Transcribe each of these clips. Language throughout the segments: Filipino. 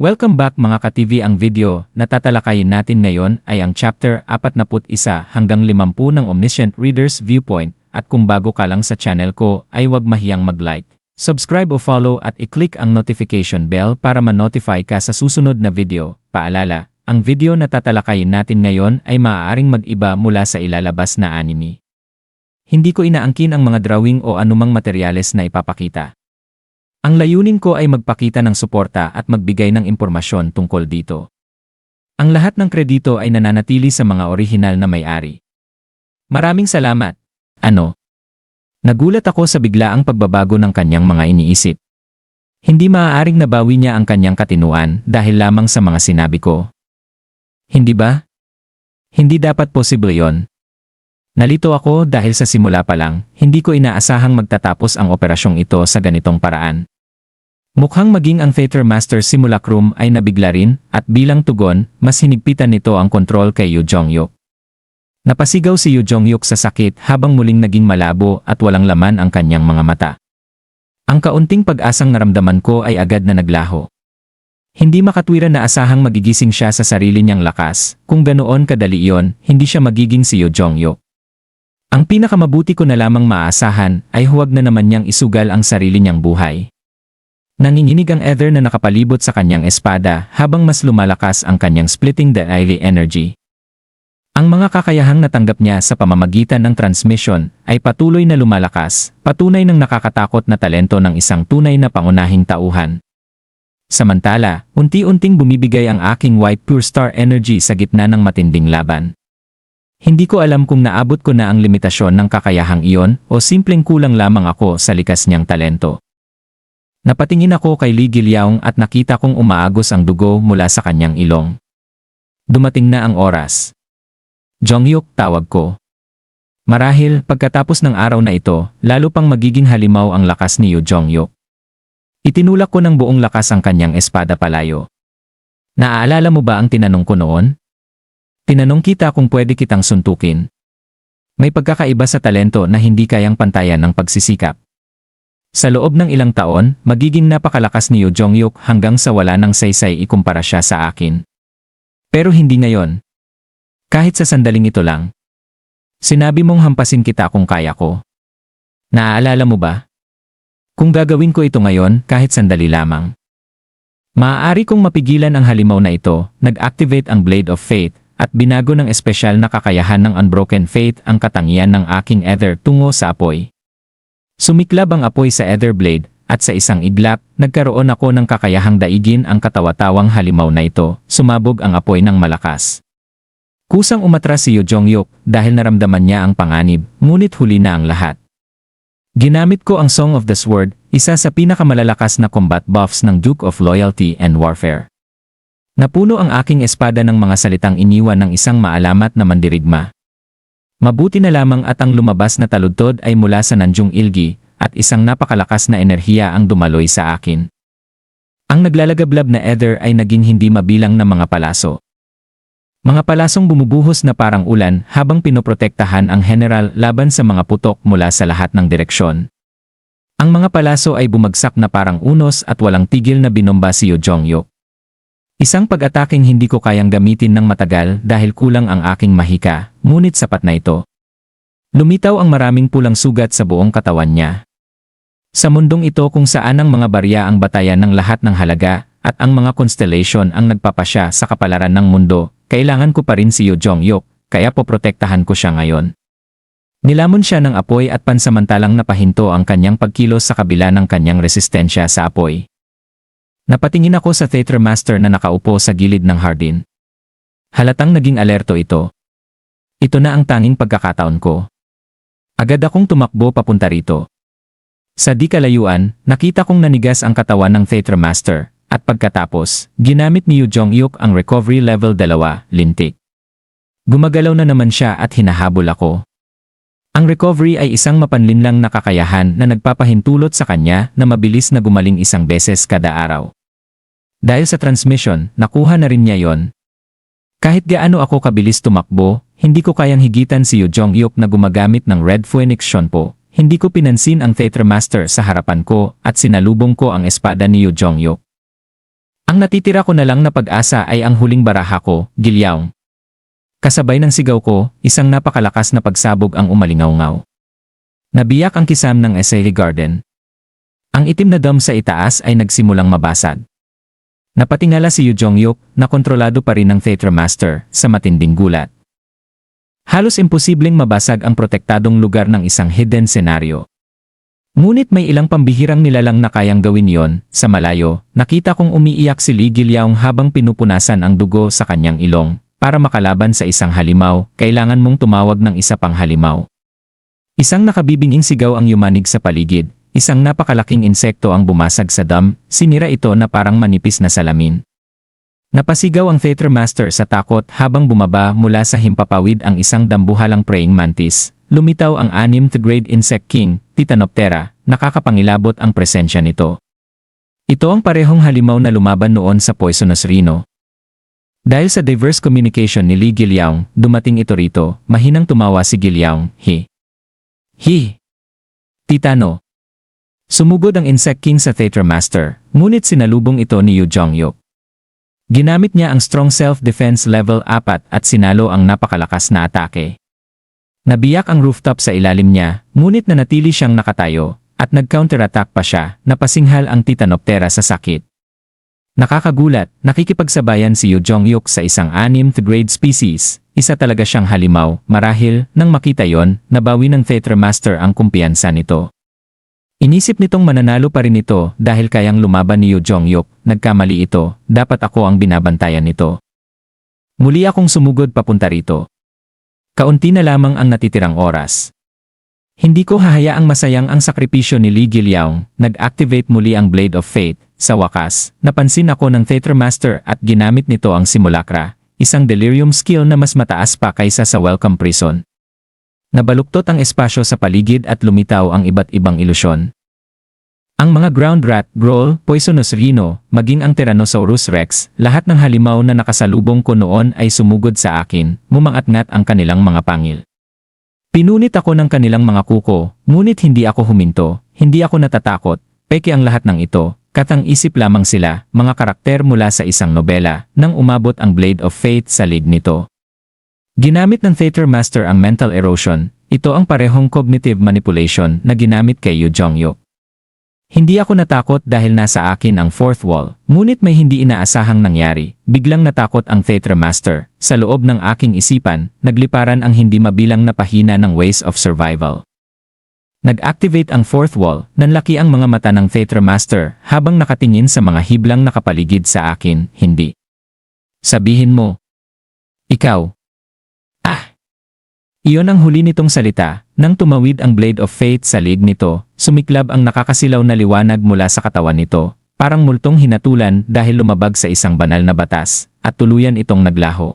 Welcome back mga ka-TV. Ang video na tatalakayin natin ngayon ay ang chapter 41 hanggang 50 ng Omniscient Reader's Viewpoint, at kung bago ka lang sa channel ko ay huwag mahiyang mag-like, subscribe o follow at i-click ang notification bell para ma-notify ka sa susunod na video. Paalala, ang video na tatalakayin natin ngayon ay maaaring mag-iba mula sa ilalabas na anime. Hindi ko inaangkin ang mga drawing o anumang materyales na ipapakita. Ang layunin ko ay magpakita ng suporta at magbigay ng impormasyon tungkol dito. Ang lahat ng kredito ay nananatili sa mga orihinal na may-ari. Maraming salamat. Nagulat ako sa biglaang pagbabago ng kanyang mga iniisip. Hindi maaaring nabawi niya ang kanyang katinuan dahil lamang sa mga sinabi ko. Hindi ba? Hindi dapat posible yon. Nalito ako dahil sa simula pa lang, hindi ko inaasahang magtatapos ang operasyong ito sa ganitong paraan. Mukhang maging ang Theater Master Simulacrum ay nabigla rin, at bilang tugon, mas hinigpitan nito ang kontrol kay Yu Jongyuk. Napasigaw si Yu Jongyuk sa sakit habang muling naging malabo at walang laman ang kanyang mga mata. Ang kaunting pag-asang naramdaman ko ay agad na naglaho. Hindi makatwiran na asahang magigising siya sa sarili niyang lakas, kung ganoon kadali iyon, hindi siya magiging si Yu Jongyuk. Ang pinakamabuti ko na lamang maaasahan ay huwag na naman niyang isugal ang sarili niyang buhay. Nanginginig ang ether na nakapalibot sa kanyang espada habang mas lumalakas ang kanyang splitting the eye energy. Ang mga kakayahang natanggap niya sa pamamagitan ng transmission ay patuloy na lumalakas, patunay ng nakakatakot na talento ng isang tunay na pangunahing tauhan. Samantala, unti-unting bumibigay ang aking white pure star energy sa gitna ng matinding laban. Hindi ko alam kung naabot ko na ang limitasyon ng kakayahang iyon o simpleng kulang lamang ako sa likas niyang talento. Napatingin ako kay Li Gilyaong at nakita kong umaagos ang dugo mula sa kanyang ilong. Dumating na ang oras. Jongyuk, tawag ko. Marahil, pagkatapos ng araw na ito, lalo pang magiging halimaw ang lakas ni Yu Jongyuk. Itinulak ko ng buong lakas ang kanyang espada palayo. Naaalala mo ba ang tinanong ko noon? Tinanong kita kung pwede kitang suntukin. May pagkakaiba sa talento na hindi kayang pantayan ng pagsisikap. Sa loob ng ilang taon, magiging napakalakas ni Yu Jongyuk hanggang sa wala ng saysay ikumpara siya sa akin. Pero hindi ngayon. Kahit sa sandaling ito lang. Sinabi mong hampasin kita kung kaya ko. Naaalala mo ba? Kung gagawin ko ito ngayon, kahit sandali lamang. Maaari kong mapigilan ang halimaw na ito, nag-activate ang Blade of Fate, at binago ng espesyal na kakayahan ng Unbroken Fate ang katangian ng aking ether tungo sa apoy. Sumiklab ang apoy sa ether blade, at sa isang iglap, nagkaroon ako ng kakayahang daigin ang katawa-tawang halimaw na ito, sumabog ang apoy ng malakas. Kusang umatras si Yu Jongyuk dahil naramdaman niya ang panganib, ngunit huli na ang lahat. Ginamit ko ang Song of the Sword, isa sa pinakamalalakas na combat buffs ng Duke of Loyalty and Warfare. Napuno ang aking espada ng mga salitang iniwan ng isang maalamat na mandirigma. Mabuti na lamang at ang lumabas na taludtod ay mula sa Nanjung Ilgi, at isang napakalakas na enerhiya ang dumaloy sa akin. Ang naglalagablab na ether ay naging hindi mabilang na mga palaso. Mga palasong bumubuhos na parang ulan habang pinoprotektahan ang general laban sa mga putok mula sa lahat ng direksyon. Ang mga palaso ay bumagsak na parang unos at walang tigil na binomba si Yu Jongyuk. Isang pag-ataking hindi ko kayang gamitin ng matagal dahil kulang ang aking mahika, ngunit sapat na ito. Lumitaw ang maraming pulang sugat sa buong katawan niya. Sa mundong ito kung saan ang mga barya ang batayan ng lahat ng halaga, at ang mga constellation ang nagpapasya sa kapalaran ng mundo, kailangan ko pa rin si Yu Jongyuk, kaya poprotektahan ko siya ngayon. Nilamon siya ng apoy at pansamantalang napahinto ang kanyang pagkilos sa kabila ng kanyang resistensya sa apoy. Napatingin ako sa Theater Master na nakaupo sa gilid ng hardin. Halatang naging alerto ito. Ito na ang tanging pagkakataon ko. Agad akong tumakbo papunta rito. Sa di kalayuan, nakita kong nanigas ang katawan ng Theater Master, at pagkatapos, ginamit ni Yu Jongyuk ang Recovery Level 2, lintik. Gumagalaw na naman siya at hinahabol ako. Ang recovery ay isang mapanlinlang na kakayahan na nagpapahintulot sa kanya na mabilis na gumaling isang beses kada araw. Dahil sa transmission, nakuha na rin niya yon. Kahit gaano ako kabilis tumakbo, hindi ko kayang higitan si Yu Jongyuk na gumagamit ng Red Phoenix Shonpo. Hindi ko pinansin ang Theater Master sa harapan ko at sinalubong ko ang espada ni Yu Jongyuk. Ang natitira ko na lang na pag-asa ay ang huling baraha ko, Gilyaong. Kasabay ng sigaw ko, isang napakalakas na pagsabog ang umalingaw-ngaw. Nabiyak ang kisam ng Essay Garden. Ang itim na dome sa itaas ay nagsimulang mabasag. Napatingala si Yu Jongyuk na kontrolado pa rin ng Theater Master sa matinding gulat. Halos imposibleng mabasag ang protektadong lugar ng isang hidden senaryo. Ngunit may ilang pambihirang nilalang na kayang gawin yon. Sa malayo, nakita kong umiiyak si Li Gilyaong habang pinupunasan ang dugo sa kanyang ilong. Para makalaban sa isang halimaw, kailangan mong tumawag ng isa pang halimaw. Isang nakabibinging sigaw ang yumanig sa paligid. Isang napakalaking insekto ang bumasag sa dam, sinira ito na parang manipis na salamin. Napasigaw ang Theater Master sa takot habang bumaba mula sa himpapawid ang isang dambuhalang praying mantis. Lumitaw ang 6th grade insect king, Titanoptera, nakakapangilabot ang presensya nito. Ito ang parehong halimaw na lumaban noon sa Poisonous Rhino. Dahil sa diverse communication ni Li Gilyaong, dumating ito rito, mahinang tumawa si Gilyaong, Hi! Titano! Sumugod ang Insect King sa Theater Master, ngunit sinalubong ito ni Yu Jongyuk. Ginamit niya ang strong self-defense level 4 at sinalo ang napakalakas na atake. Nabiyak ang rooftop sa ilalim niya, ngunit nanatili siyang nakatayo, at nag-counterattack pa siya, napasinghal ang Titanoptera sa sakit. Nakakagulat, nakikipagsabayan si Yu Jongyuk sa isang 6th grade species, isa talaga siyang halimaw, marahil, nang makita yon, nabawi ng Theater Master ang kumpiyansa nito. Inisip nitong mananalo pa rin ito dahil kayang lumaban ni Yu Jongyuk, nagkamali ito, dapat ako ang binabantayan nito. Muli akong sumugod papunta rito. Kaunti na lamang ang natitirang oras. Hindi ko hahayaang masayang ang sakripisyo ni Li Gilyaong, nag-activate muli ang Blade of Fate. Sa wakas, napansin ako ng Theater Master at ginamit nito ang Simulacra, isang delirium skill na mas mataas pa kaysa sa Welcome Prison. Nabaluktot ang espasyo sa paligid at lumitaw ang iba't ibang ilusyon. Ang mga ground rat, growl, poisonous rhino, maging ang Tyrannosaurus Rex, lahat ng halimaw na nakasalubong ko noon ay sumugod sa akin, mumangat-ngat ang kanilang mga pangil. Pinunit ako ng kanilang mga kuko, ngunit hindi ako huminto, hindi ako natatakot, peke ang lahat ng ito. Katang-isip lamang sila, mga karakter mula sa isang nobela, nang umabot ang Blade of Fate sa lead nito. Ginamit ng Theater Master ang mental erosion, ito ang parehong cognitive manipulation na ginamit kay Yu Jongyuk. Hindi ako natakot dahil nasa akin ang fourth wall, ngunit may hindi inaasahang nangyari, biglang natakot ang Theater Master, sa loob ng aking isipan, nagliparan ang hindi mabilang na pahina ng ways of survival. Nag-activate ang fourth wall, nanlaki ang mga mata ng Theater Master habang nakatingin sa mga hiblang nakapaligid sa akin, hindi. Sabihin mo. Ikaw. Iyon ang huli nitong salita, nang tumawid ang Blade of Fate sa lig nito, sumiklab ang nakakasilaw na liwanag mula sa katawan nito, parang multong hinatulan dahil lumabag sa isang banal na batas, at tuluyan itong naglaho.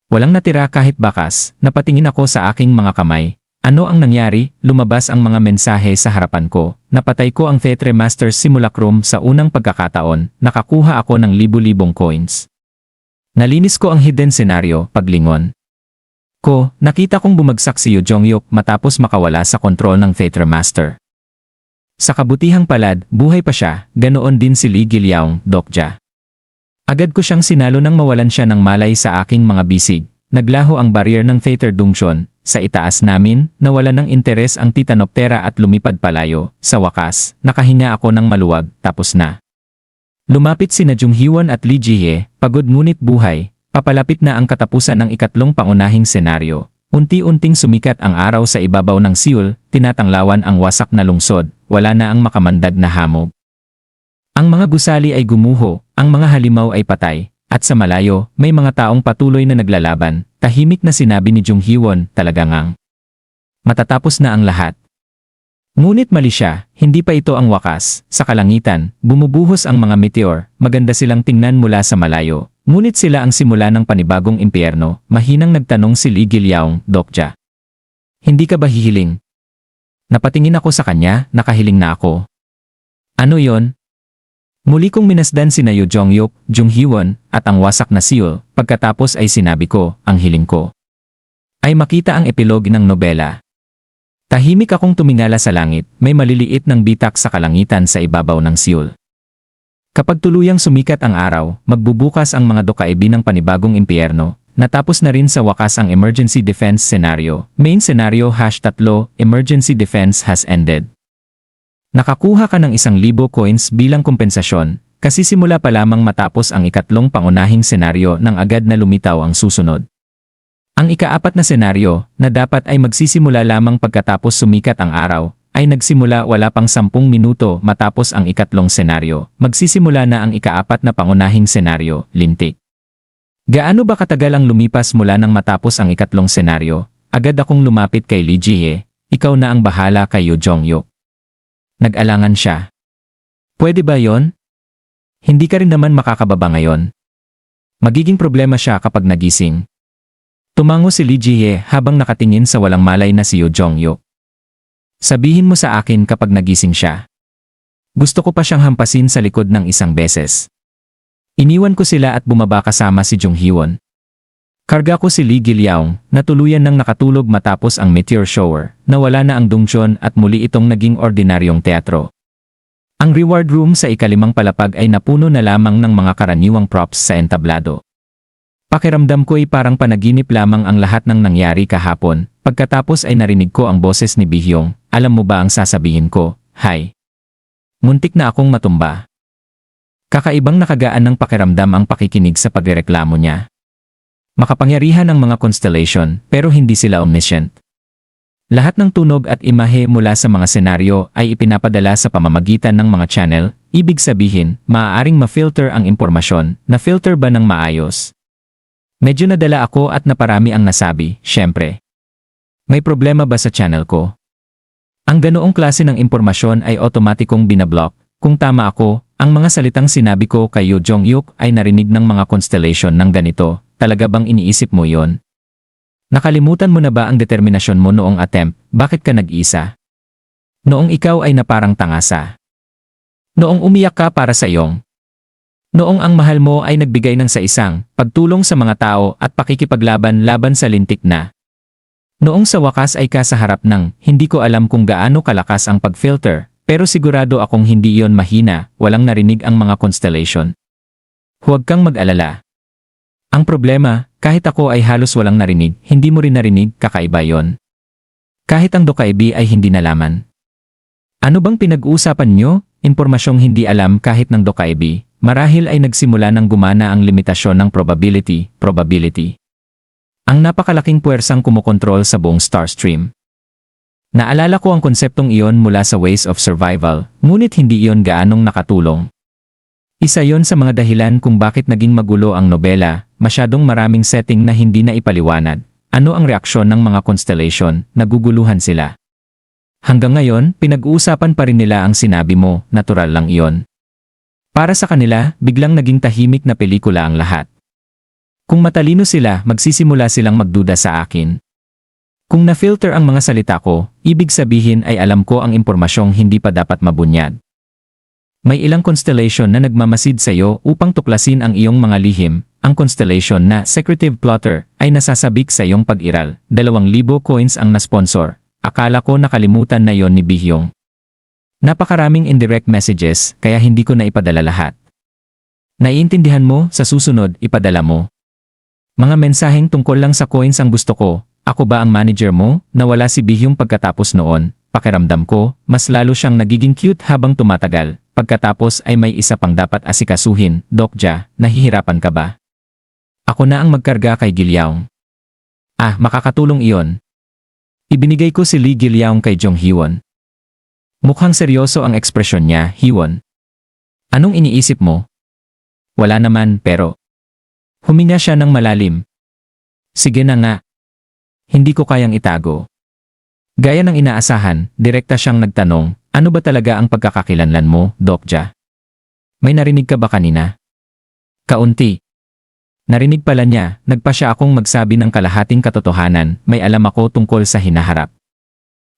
Walang natira kahit bakas, napatingin ako sa aking mga kamay. Ano ang nangyari? Lumabas ang mga mensahe sa harapan ko. Napatay ko ang Theater Master's Simulacrum sa unang pagkakataon. Nakakuha ako ng libu-libong coins. Nalinis ko ang hidden scenario, paglingon. Nakita kong bumagsak si Yu Jongyuk matapos makawala sa kontrol ng Theater Master. Sa kabutihang palad, buhay pa siya, ganoon din si Li Gilyaong, Dokja. Agad ko siyang sinalo nang mawalan siya ng malay sa aking mga bisig. Naglaho ang barrier ng Theater Dungshon. Sa itaas namin, nawala ng interes ang Titanoptera at lumipad palayo. Sa wakas, nakahinga ako ng maluwag, tapos na. Lumapit sina Junghyun at Li Jihye, pagod ngunit buhay. Papalapit na ang katapusan ng ikatlong pangunahing senaryo. Unti-unting sumikat ang araw sa ibabaw ng Seoul, tinatanglawan ang wasak na lungsod, wala na ang makamandag na hamog. Ang mga gusali ay gumuho, ang mga halimaw ay patay, at sa malayo, may mga taong patuloy na naglalaban. Tahimik na sinabi ni Junghyun, talaga ngang matatapos na ang lahat. Ngunit mali siya, hindi pa ito ang wakas. Sa kalangitan, bumubuhos ang mga meteor, maganda silang tingnan mula sa malayo. Ngunit sila ang simula ng panibagong impyerno, mahinang nagtanong si Li Gilyaong, Dokja. Hindi ka ba hihiling? Napatingin ako sa kanya, nakahiling na ako. Ano yon? Muli kong minasdan sina Yu Jongyuk, Junghyun, at ang wasak na Seoul, pagkatapos ay sinabi ko, ang hiling ko ay makita ang epilog ng nobela. Tahimik akong tumingala sa langit, may maliliit ng bitak sa kalangitan sa ibabaw ng Seoul. Kapag tuluyang sumikat ang araw, magbubukas ang mga dokaibi ng panibagong impyerno. Natapos na rin sa wakas ang emergency defense scenario. Main scenario #3, emergency defense has ended. Nakakuha ka ng 1,000 coins bilang kompensasyon, kasi simula pa lamang matapos ang ikatlong pangunahing senaryo nang agad na lumitaw ang susunod. Ang ikaapat na senaryo, na dapat ay magsisimula lamang pagkatapos sumikat ang araw, ay nagsimula wala pang 10 minuto matapos ang ikatlong senaryo. Magsisimula na ang ikaapat na pangunahing senaryo, lintik. Gaano ba katagal ang lumipas mula nang matapos ang ikatlong senaryo? Agad akong lumapit kay Lee Ji-hye, ikaw na ang bahala kay Yoo Jong-hyuk. Nag-alangan siya. Pwede ba yon? Hindi ka rin naman makakababa ngayon. Magiging problema siya kapag nagising. Tumango si Lee Ji-hye habang nakatingin sa walang malay na si Yoo Jong-hyuk. Sabihin mo sa akin kapag nagising siya. Gusto ko pa siyang hampasin sa likod ng isang beses. Iniwan ko sila at bumaba kasama si Jung Hee-won. Karga ko si Lee Gil-yaung, na tuluyan nang nakatulog matapos ang meteor shower, nawala na ang Dongcheon at muli itong naging ordinaryong teatro. Ang reward room sa ikalimang palapag ay napuno na lamang ng mga karaniwang props sa entablado. Pakiramdam ko ay parang panaginip lamang ang lahat ng nangyari kahapon. Pagkatapos ay narinig ko ang boses ni Bi-hyung, alam mo ba ang sasabihin ko? Hi. Muntik na akong matumba. Kakaibang nakagaan ng pakiramdam ang pakikinig sa pagrereklamo niya. Makapangyarihan ang mga constellation pero hindi sila omniscient. Lahat ng tunog at imahe mula sa mga senaryo ay ipinapadala sa pamamagitan ng mga channel, ibig sabihin, maaaring ma-filter ang impormasyon, na-filter ba ng maayos? Medyo nadala ako at naparami ang nasabi, syempre. May problema ba sa channel ko? Ang ganoong klase ng impormasyon ay otomatikong binablock. Kung tama ako, ang mga salitang sinabi ko kay Yoo Jong-hyuk ay narinig ng mga constellation ng ganito. Talaga bang iniisip mo yon? Nakalimutan mo na ba ang determinasyon mo noong attempt? Bakit ka nag-isa? Noong ikaw ay naparang tangasa. Noong umiyak ka para sa iyong. Noong ang mahal mo ay nagbigay ng sa isang pagtulong sa mga tao at pakikipaglaban laban sa lintik na. Noong sa wakas ay kasaharap ng hindi ko alam kung gaano kalakas ang pag-filter, pero sigurado akong hindi iyon mahina, walang narinig ang mga constellation. Huwag kang mag-alala. Ang problema, kahit ako ay halos walang narinig, hindi mo rin narinig, kakaiba yon. Kahit ang dokaibi ay hindi nalaman. Ano bang pinag-uusapan nyo? Impormasyong hindi alam kahit ng dokaibi, marahil ay nagsimula ng gumana ang limitasyon ng probability. Ang napakalaking puwersang kumokontrol sa buong star stream. Naalala ko ang konseptong iyon mula sa Ways of Survival, ngunit hindi iyon gaanong nakatulong. Isa yon sa mga dahilan kung bakit naging magulo ang nobela, masyadong maraming setting na hindi na ipaliwanag. Ano ang reaksyon ng mga constellation, naguguluhan sila. Hanggang ngayon, pinag-uusapan pa rin nila ang sinabi mo, natural lang iyon. Para sa kanila, biglang naging tahimik na pelikula ang lahat. Kung matalino sila, magsisimula silang magduda sa akin. Kung na-filter ang mga salita ko, ibig sabihin ay alam ko ang impormasyong hindi pa dapat mabunyad. May ilang constellation na nagmamasid sa iyo upang tuklasin ang iyong mga lihim. Ang constellation na secretive plotter ay nasasabik sa iyong pag-iral. 2,000 coins ang na-sponsor. Akala ko nakalimutan na yon ni Bi-hyung. Napakaraming indirect messages kaya hindi ko na ipadala lahat. Naiintindihan mo, sa susunod, ipadala mo. Mga mensaheng tungkol lang sa coins ang gusto ko. Ako ba ang manager mo? Nawala si Bi-hyung pagkatapos noon. Pakiramdam ko, mas lalo siyang nagiging cute habang tumatagal. Pagkatapos ay may isa pang dapat asikasuhin. Dokja, nahihirapan ka ba? Ako na ang magkarga kay Gil-yaung. Makakatulong iyon. Ibinigay ko si Lee Gil-yaung kay Jung Hee-won. Mukhang seryoso ang ekspresyon niya, Hee-won. Anong iniisip mo? Wala naman, pero... Huminga siya ng malalim. Sige na nga. Hindi ko kayang itago. Gaya ng inaasahan, direkta siyang nagtanong, ano ba talaga ang pagkakakilanlan mo, Dokja? May narinig ka ba kanina? Kaunti. Narinig pala niya, nagpa siya akong magsabi ng kalahating katotohanan, may alam ako tungkol sa hinaharap.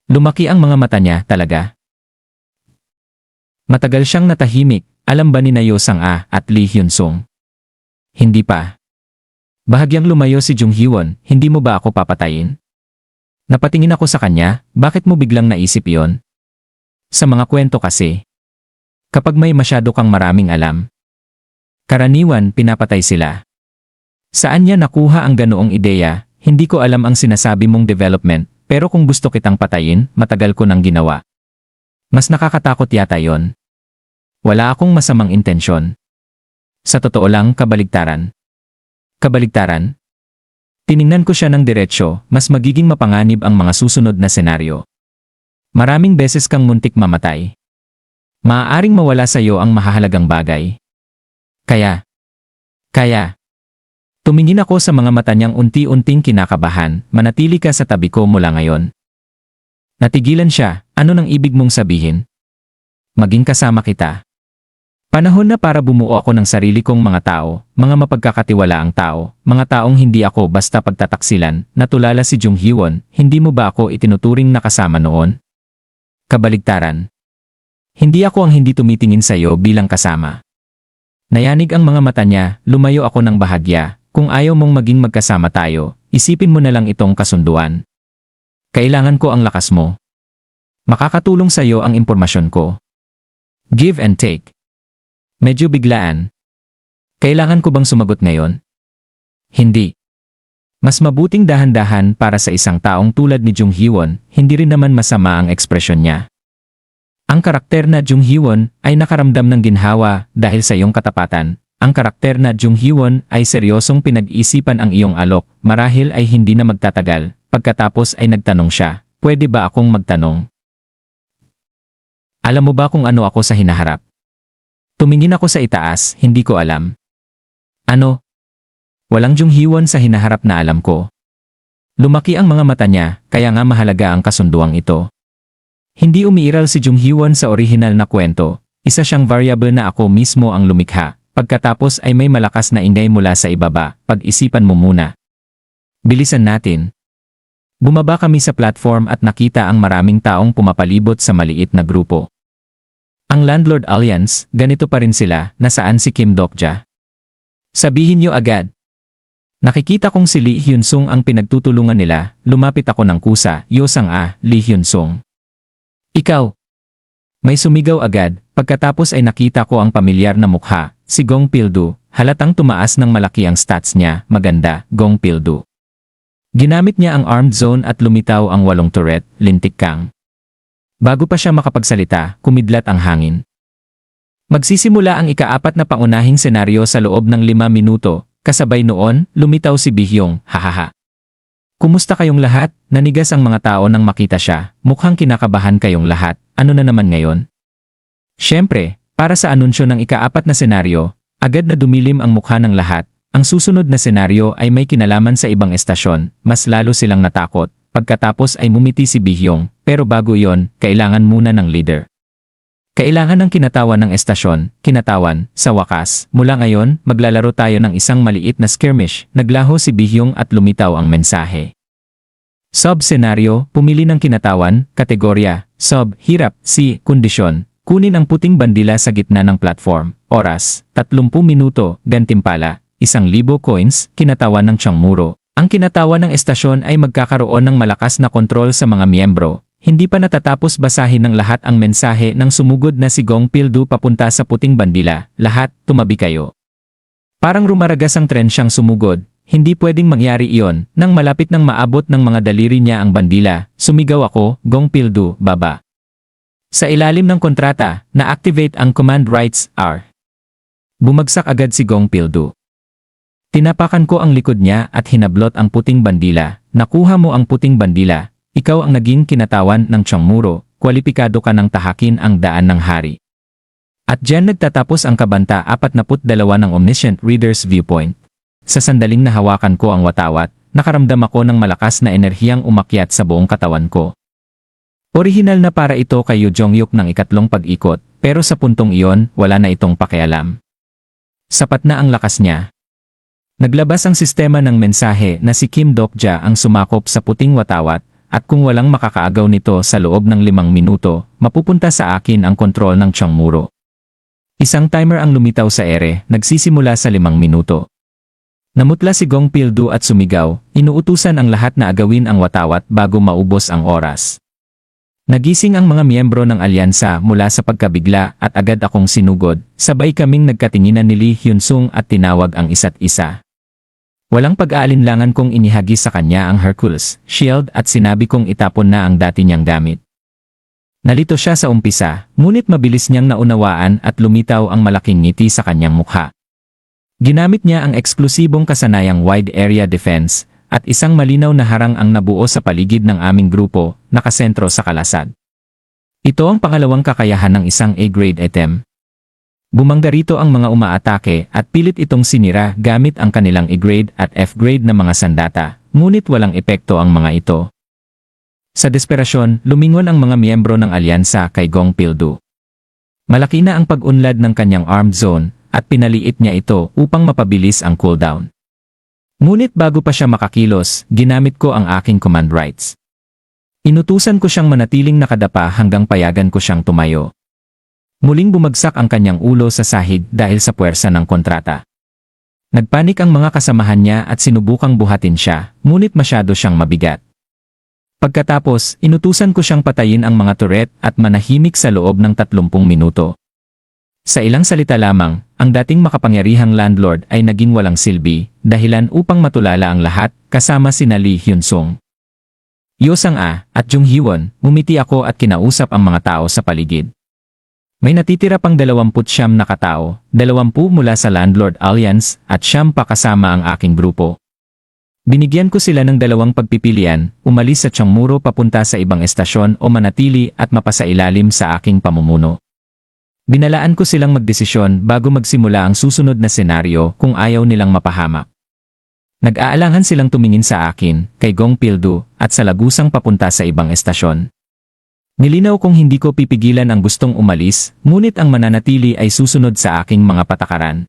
Lumaki ang mga mata niya, talaga. Matagal siyang natahimik, alam ba ni na Yoo Sang-ah at Lee Hyun-sung? Hindi pa. Bahagyang lumayo si Jung Hee-won, hindi mo ba ako papatayin? Napatingin ako sa kanya, bakit mo biglang naisip iyon? Sa mga kwento kasi. Kapag may masyado kang maraming alam, karaniwan pinapatay sila. Saan niya nakuha ang ganoong ideya? Hindi ko alam ang sinasabi mong development, pero kung gusto kitang patayin, matagal ko nang ginawa. Mas nakakatakot yata yon. Wala akong masamang intensyon. Sa totoo lang, kabaligtaran. Kabaligtaran? Tiningnan ko siya ng diretsyo, mas magiging mapanganib ang mga susunod na senaryo. Maraming beses kang muntik mamatay. Maaaring mawala sa iyo ang mahahalagang bagay. Kaya. Tumingin ako sa mga mata niyang unti-unting kinakabahan, manatili ka sa tabi ko mula ngayon. Natigilan siya, ano nang ibig mong sabihin? Maging kasama kita. Panahon na para bumuo ako ng sarili kong mga tao, mga mapagkakatiwalaang tao, mga taong hindi ako basta pagtataksilan, natulala si Jung Hyewon, hindi mo ba ako itinuturing na kasama noon? Kabaligtaran. Hindi ako ang hindi tumitingin sa iyo bilang kasama. Nayanig ang mga mata niya, lumayo ako ng bahagya. Kung ayaw mong maging magkasama tayo, isipin mo na lang itong kasunduan. Kailangan ko ang lakas mo. Makakatulong sa iyo ang impormasyon ko. Give and take. Medyo biglaan. Kailangan ko bang sumagot ngayon? Hindi. Mas mabuting dahan-dahan para sa isang taong tulad ni Jung Hyewon, hindi rin naman masama ang ekspresyon niya. Ang karakter na Jung Hyewon ay nakaramdam ng ginhawa dahil sa iyong katapatan. Ang karakter na Jung Hyewon ay seryosong pinag-isipan ang iyong alok, marahil ay hindi na magtatagal. Pagkatapos ay nagtanong siya, pwede ba akong magtanong? Alam mo ba kung ano ako sa hinaharap? Tumingin ako sa itaas, hindi ko alam. Ano? Walang Jung Hyewon sa hinaharap na alam ko. Lumaki ang mga mata niya, kaya nga mahalaga ang kasunduang ito. Hindi umiiral si Jung Hyewon sa orihinal na kwento, isa siyang variable na ako mismo ang lumikha. Pagkatapos ay may malakas na ingay mula sa ibaba, pag-isipan mo muna. Bilisan natin. Bumaba kami sa platform at nakita ang maraming taong pumapalibot sa maliit na grupo. Ang Landlord Alliance, ganito pa rin sila, nasaan si Kim Dokja? Sabihin niyo agad. Nakikita kong si Lee Hyun-sung ang pinagtutulungan nila, lumapit ako ng kusa, Yosang Lee Hyun-sung. Ikaw. May sumigaw agad, pagkatapos ay nakita ko ang pamilyar na mukha, si Gong Pil-du, halatang tumaas ng malaki ang stats niya, maganda, Gong Pil-du. Ginamit niya ang armed zone at lumitaw ang 8 turret, lintik kang. Bago pa siya makapagsalita, kumidlat ang hangin. Magsisimula ang ika-4 na pangunahing senaryo sa loob ng 5 minuto, kasabay noon, lumitaw si Bihyong, hahaha. Kumusta kayong lahat? Nanigas ang mga tao nang makita siya, mukhang kinakabahan kayong lahat, ano na naman ngayon? Siyempre, para sa anunsyo ng ika-4 na senaryo, agad na dumilim ang mukha ng lahat. Ang susunod na senaryo ay may kinalaman sa ibang estasyon, mas lalo silang natakot. Pagkatapos ay mumiti si Bihyong, pero bago yon, kailangan muna ng leader. Kailangan ng kinatawan ng estasyon, kinatawan, sa wakas, mula ngayon, maglalaro tayo ng isang maliit na skirmish, naglaho si Bihyong at lumitaw ang mensahe. Sub-senaryo, pumili ng kinatawan, kategorya, sub, hirap, si, kondisyon, kunin ang puting bandila sa gitna ng platform, oras, 30 minuto, gantimpala, 1,000 coins, kinatawan ng Changmuro. Ang kinatawan ng estasyon ay magkakaroon ng malakas na kontrol sa mga miyembro. Hindi pa natatapos basahin ng lahat ang mensahe nang sumugod na si Gong Pil-du papunta sa puting bandila. Lahat, tumabi kayo. Parang rumaragas ang tren siyang sumugod. Hindi pwedeng mangyari iyon. Nang malapit nang maabot ng mga daliri niya ang bandila, sumigaw ako, Gong Pil-du, baba. Sa ilalim ng kontrata, na-activate ang command rights R. Bumagsak agad si Gong Pil-du. Tinapakan ko ang likod niya at hinablot ang puting bandila. Nakuha mo ang puting bandila. Ikaw ang naging kinatawan ng Changmuro, kwalipikado ka ng tahakin ang daan ng hari. At diyan nagtatapos ang kabanta 42 ng Omniscient Reader's Viewpoint. Sa sandaling nahawakan ko ang watawat, nakaramdam ako ng malakas na enerhiyang umakyat sa buong katawan ko. Orihinal na para ito kay Yoo Jong-hyuk ng ikatlong pag-ikot, pero sa puntong iyon, wala na itong pakialam. Sapat na ang lakas niya. Naglabas ang sistema ng mensahe na si Kim Dokja ang sumakop sa puting watawat, at kung walang makakaagaw nito sa loob ng 5 minuto, mapupunta sa akin ang kontrol ng Changmuro. Isang timer ang lumitaw sa ere, nagsisimula sa 5 minuto. Namutla si Gong Pil-du at sumigaw, inuutusan ang lahat na agawin ang watawat bago maubos ang oras. Nagising ang mga miyembro ng alyansa mula sa pagkabigla at agad akong sinugod, sabay kaming nagkatinginan ni Lee Hyun-sung at tinawag ang isa't isa. Walang pag-aalinlangan kong inihagi sa kanya ang Hercules shield at sinabi kong itapon na ang dati niyang gamit. Nalito siya sa umpisa, ngunit mabilis niyang naunawaan at lumitaw ang malaking ngiti sa kanyang mukha. Ginamit niya ang eksklusibong kasanayang wide area defense, at isang malinaw na harang ang nabuo sa paligid ng aming grupo, nakasentro sa kalasad. Ito ang pangalawang kakayahan ng isang A-grade item. Bumangga rito ang mga umaatake at pilit itong sinira gamit ang kanilang A-grade at F-grade na mga sandata, ngunit walang epekto ang mga ito. Sa desperasyon, lumingon ang mga miyembro ng alyansa kay Gong Pildu. Malaki na ang pag-unlad ng kanyang armed zone, at pinaliit niya ito upang mapabilis ang cooldown. Ngunit bago pa siya makakilos, ginamit ko ang aking command rights. Inutusan ko siyang manatiling nakadapa hanggang payagan ko siyang tumayo. Muling bumagsak ang kanyang ulo sa sahig dahil sa puwersa ng kontrata. Nagpanik ang mga kasamahan niya at sinubukang buhatin siya, ngunit masyado siyang mabigat. Pagkatapos, inutusan ko siyang patayin ang mga turret at manahimik sa loob ng 30 minuto. Sa ilang salita lamang, ang dating makapangyarihang landlord ay naging walang silbi, dahilan upang matulala ang lahat, kasama sina Lee Hyun-sung. Yo Sang-a at Jung Hee-won, ngumiti ako at kinausap ang mga tao sa paligid. May natitira pang 29 na katao, 20 mula sa Landlord Alliance at 9 pa kasama ang aking grupo. Binigyan ko sila ng 2 pagpipilian, umalis sa Changmuro papunta sa ibang estasyon o manatili at mapasailalim sa aking pamumuno. Binalaan ko silang magdesisyon bago magsimula ang susunod na senaryo kung ayaw nilang mapahamak. Nag-aalangan silang tumingin sa akin, kay Gong Pildu, at sa lagusang papunta sa ibang estasyon. Nilinaw kong hindi ko pipigilan ang gustong umalis, ngunit ang mananatili ay susunod sa aking mga patakaran.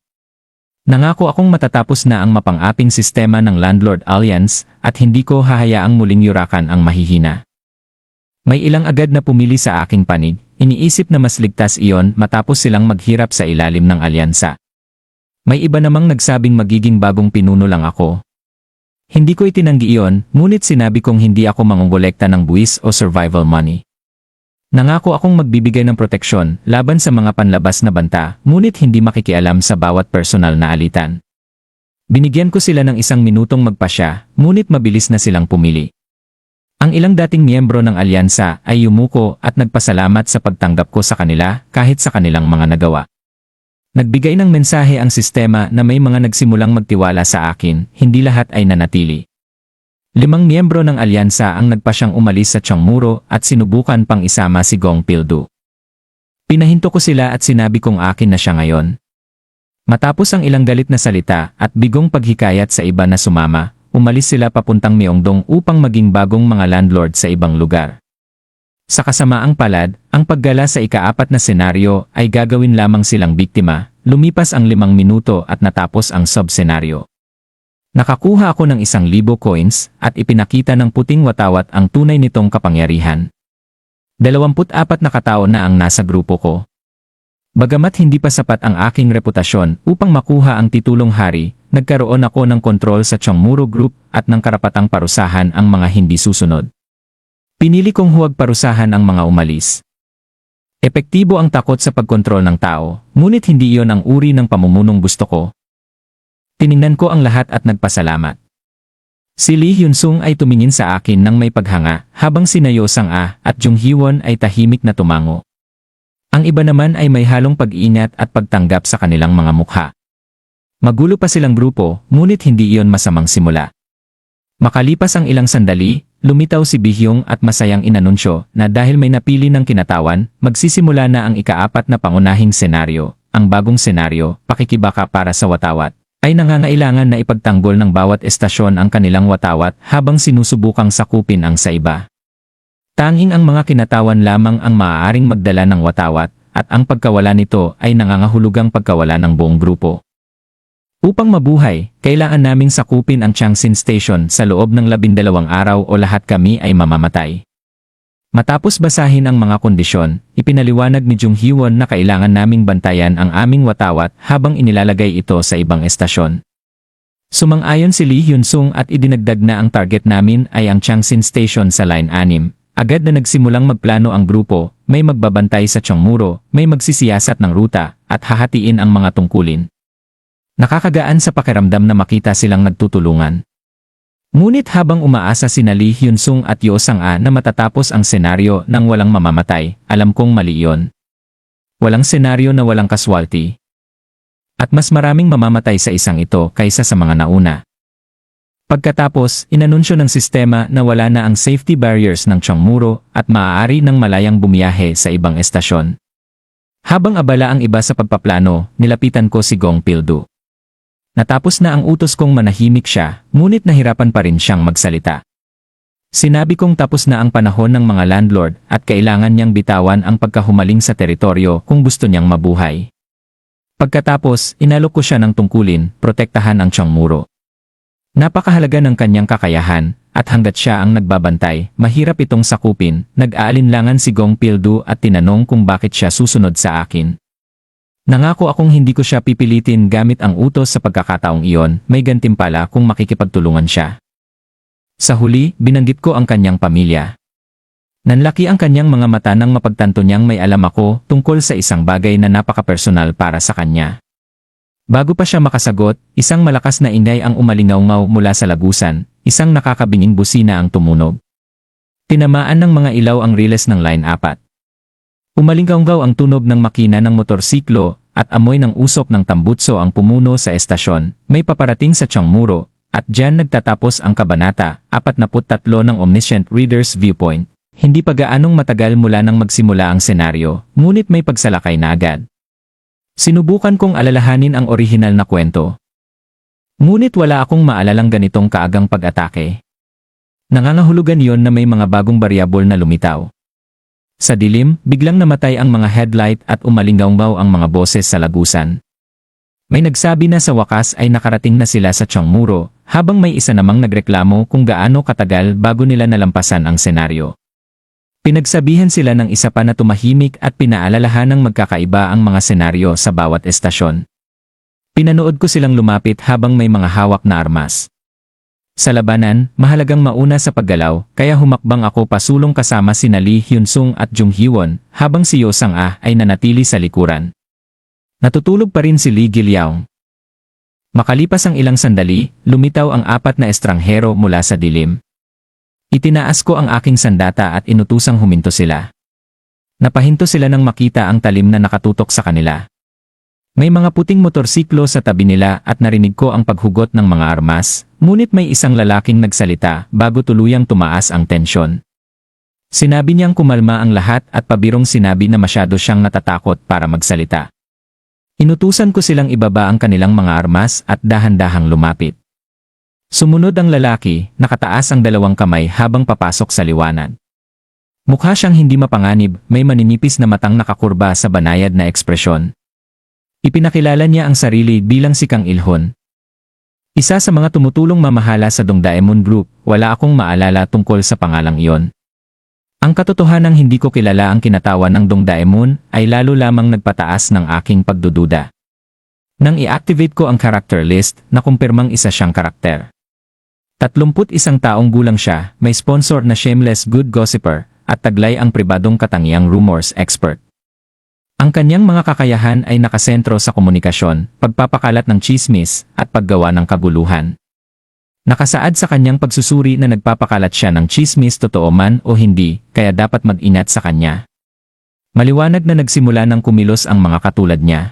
Nangako akong matatapos na ang mapang-aping sistema ng Landlord Alliance at hindi ko hahayaang muling yurakan ang mahihina. May ilang agad na pumili sa aking panig, iniisip na mas ligtas iyon matapos silang maghirap sa ilalim ng alyansa. May iba namang nagsabing magiging bagong pinuno lang ako. Hindi ko itinanggi iyon, ngunit sinabi kong hindi ako mangongolekta ng buwis o survival money. Nangako akong magbibigay ng proteksyon laban sa mga panlabas na banta, ngunit hindi makikialam sa bawat personal na alitan. Binigyan ko sila ng 1 minutong magpasya, ngunit mabilis na silang pumili. Ang ilang dating miyembro ng alyansa ay yumuko at nagpasalamat sa pagtanggap ko sa kanila kahit sa kanilang mga nagawa. Nagbigay ng mensahe ang sistema na may mga nagsimulang magtiwala sa akin, hindi lahat ay nanatili. 5 miyembro ng alyansa ang nagpasyang umalis sa Changmuro at sinubukan pang isama si Gong Pildu. Pinahinto ko sila at sinabi kong akin na siya ngayon. Matapos ang ilang galit na salita at bigong paghikayat sa iba na sumama, umalis sila papuntang Myeongdong upang maging bagong mga landlord sa ibang lugar. Sa kasamaang palad, ang paggala sa ika-4 na senaryo ay gagawin lamang silang biktima, lumipas ang 5 minuto at natapos ang sub-senaryo. Nakakuha ako ng 1,000 coins at ipinakita ng puting watawat ang tunay nitong kapangyarihan. 24 na katao na ang nasa grupo ko. Bagamat hindi pa sapat ang aking reputasyon upang makuha ang titulong hari, nagkaroon ako ng kontrol sa Changmuro Group at ng karapatang parusahan ang mga hindi susunod. Pinili kong huwag parusahan ang mga umalis. Epektibo ang takot sa pagkontrol ng tao, ngunit hindi iyon ang uri ng pamumunong gusto ko. Tiningnan ko ang lahat at nagpasalamat. Si Lee Hyun-sung ay tumingin sa akin ng may paghanga, habang sina Yo Sang-a at Jung Hee-won ay tahimik na tumango. Ang iba naman ay may halong pag-ingat at pagtanggap sa kanilang mga mukha. Magulo pa silang grupo, ngunit hindi iyon masamang simula. Makalipas ang ilang sandali, lumitaw si Bihyong at masayang inanunsyo na dahil may napili ng kinatawan, magsisimula na ang ika-4 na pangunahing senaryo. Ang bagong senaryo, pakikibaka para sa watawat, ay nangangailangan na ipagtanggol ng bawat estasyon ang kanilang watawat habang sinusubukang sakupin ang sa iba. Tanging ang mga kinatawan lamang ang maaaring magdala ng watawat, at ang pagkawala nito ay nangangahulugang pagkawala ng buong grupo. Upang mabuhay, kailangan naming sakupin ang Changsin Station sa loob ng 12 araw o lahat kami ay mamamatay. Matapos basahin ang mga kondisyon, ipinaliwanag ni Jung Hee-won na kailangan naming bantayan ang aming watawat habang inilalagay ito sa ibang estasyon. Sumang-ayon si Lee Hyun-sung at idinagdag na ang target namin ay ang Changsin Station sa Line 6, Agad na nagsimulang magplano ang grupo, may magbabantay sa Chongmuro, may magsisiyasat ng ruta, at hahatiin ang mga tungkulin. Nakakagaan sa pakiramdam na makita silang nagtutulungan. Ngunit habang umaasa sina Lee Hyun-sung at Yo Sang-a na matatapos ang senaryo nang walang mamamatay, alam kong mali iyon. Walang senaryo na walang casualty. At mas maraming mamamatay sa isang ito kaysa sa mga nauna. Pagkatapos, inanunsyo ng sistema na wala na ang safety barriers ng Chongmuro at maaari ng malayang bumiyahe sa ibang estasyon. Habang abala ang iba sa pagpaplano, nilapitan ko si Gong Pil-du. Natapos na ang utos kong manahimik siya, ngunit nahirapan pa rin siyang magsalita. Sinabi kong tapos na ang panahon ng mga landlord at kailangan niyang bitawan ang pagkahumaling sa teritoryo kung gusto niyang mabuhay. Pagkatapos, inalok ko siya ng tungkulin, protektahan ang Chongmuro. Napakahalaga ng kanyang kakayahan, at hanggat siya ang nagbabantay, mahirap itong sakupin. Nag-aalinlangan si Gong Pil-du at tinanong kung bakit siya susunod sa akin. Nangako akong hindi ko siya pipilitin gamit ang utos sa pagkakataong iyon, may gantimpala kung makikipagtulungan siya. Sa huli, binanggit ko ang kanyang pamilya. Nanlaki ang kanyang mga mata nang mapagtanto niyang may alam ako tungkol sa isang bagay na napaka-personal para sa kanya. Bago pa siya makasagot, isang malakas na ingay ang umalingaw-ngaw mula sa lagusan, isang nakakabinging busina ang tumunog. Tinamaan ng mga ilaw ang riles ng Line 4. Umalingaw-ngaw ang tunog ng makina ng motorsiklo at amoy ng usok ng tambutso ang pumuno sa estasyon. May paparating sa Chongmuro at diyan nagtatapos ang kabanata 43 ng Omniscient Reader's Viewpoint. Hindi pa gaanong matagal mula nang magsimula ang senaryo, ngunit may pagsalakay na agad. Sinubukan kong alalahanin ang orihinal na kwento. Ngunit wala akong maalalang ganitong kaagang pag-atake. Nangangahulugan yon na may mga bagong baryabol na lumitaw. Sa dilim, biglang namatay ang mga headlight at umalingaw-ngaw ang mga boses sa lagusan. May nagsabi na sa wakas ay nakarating na sila sa Chongmuro, habang may isa namang nagreklamo kung gaano katagal bago nila nalampasan ang senaryo. Pinagsabihan sila ng isa pa na tumahimik at pinaalalahanang magkakaiba ang mga senaryo sa bawat estasyon. Pinanood ko silang lumapit habang may mga hawak na armas. Sa labanan, mahalagang mauna sa paggalaw, kaya humakbang ako pasulong kasama sina Lee Hyun-sung at Jung Hee-won, habang si Yo Sang-a ay nanatili sa likuran. Natutulog pa rin si Lee Gil-yaong. Makalipas ang ilang sandali, lumitaw ang 4 na estranghero mula sa dilim. Itinaas ko ang aking sandata at inutusang huminto sila. Napahinto sila nang makita ang talim na nakatutok sa kanila. May mga puting motorsiklo sa tabi nila at narinig ko ang paghugot ng mga armas, ngunit may isang lalaking nagsalita bago tuluyang tumaas ang tensyon. Sinabi niyang kumalma ang lahat at pabirong sinabi na masyado siyang natatakot para magsalita. Inutusan ko silang ibaba ang kanilang mga armas at dahan-dahang lumapit. Sumunod ang lalaki, nakataas ang 2 kamay habang papasok sa liwanag. Mukha siyang hindi mapanganib, may maninipis na matang nakakurba sa banayad na ekspresyon. Ipinakilala niya ang sarili bilang si Kang Il-hun. Isa sa mga tumutulong mamahala sa Dongdaemun Group, wala akong maalala tungkol sa pangalang iyon. Ang katotohanang hindi ko kilala ang kinatawan ng Dongdaemun ay lalo lamang nagpataas ng aking pagdududa. Nang i-activate ko ang character list, nakumpirmang isa siyang karakter. 31 taong gulang siya, may sponsor na Shameless Good Gossiper, at taglay ang pribadong katangiang rumors expert. Ang kanyang mga kakayahan ay nakasentro sa komunikasyon, pagpapakalat ng chismis, at paggawa ng kaguluhan. Nakasaad sa kanyang pagsusuri na nagpapakalat siya ng chismis totoo man o hindi, kaya dapat mag-ingat sa kanya. Maliwanag na nagsimula ng kumilos ang mga katulad niya.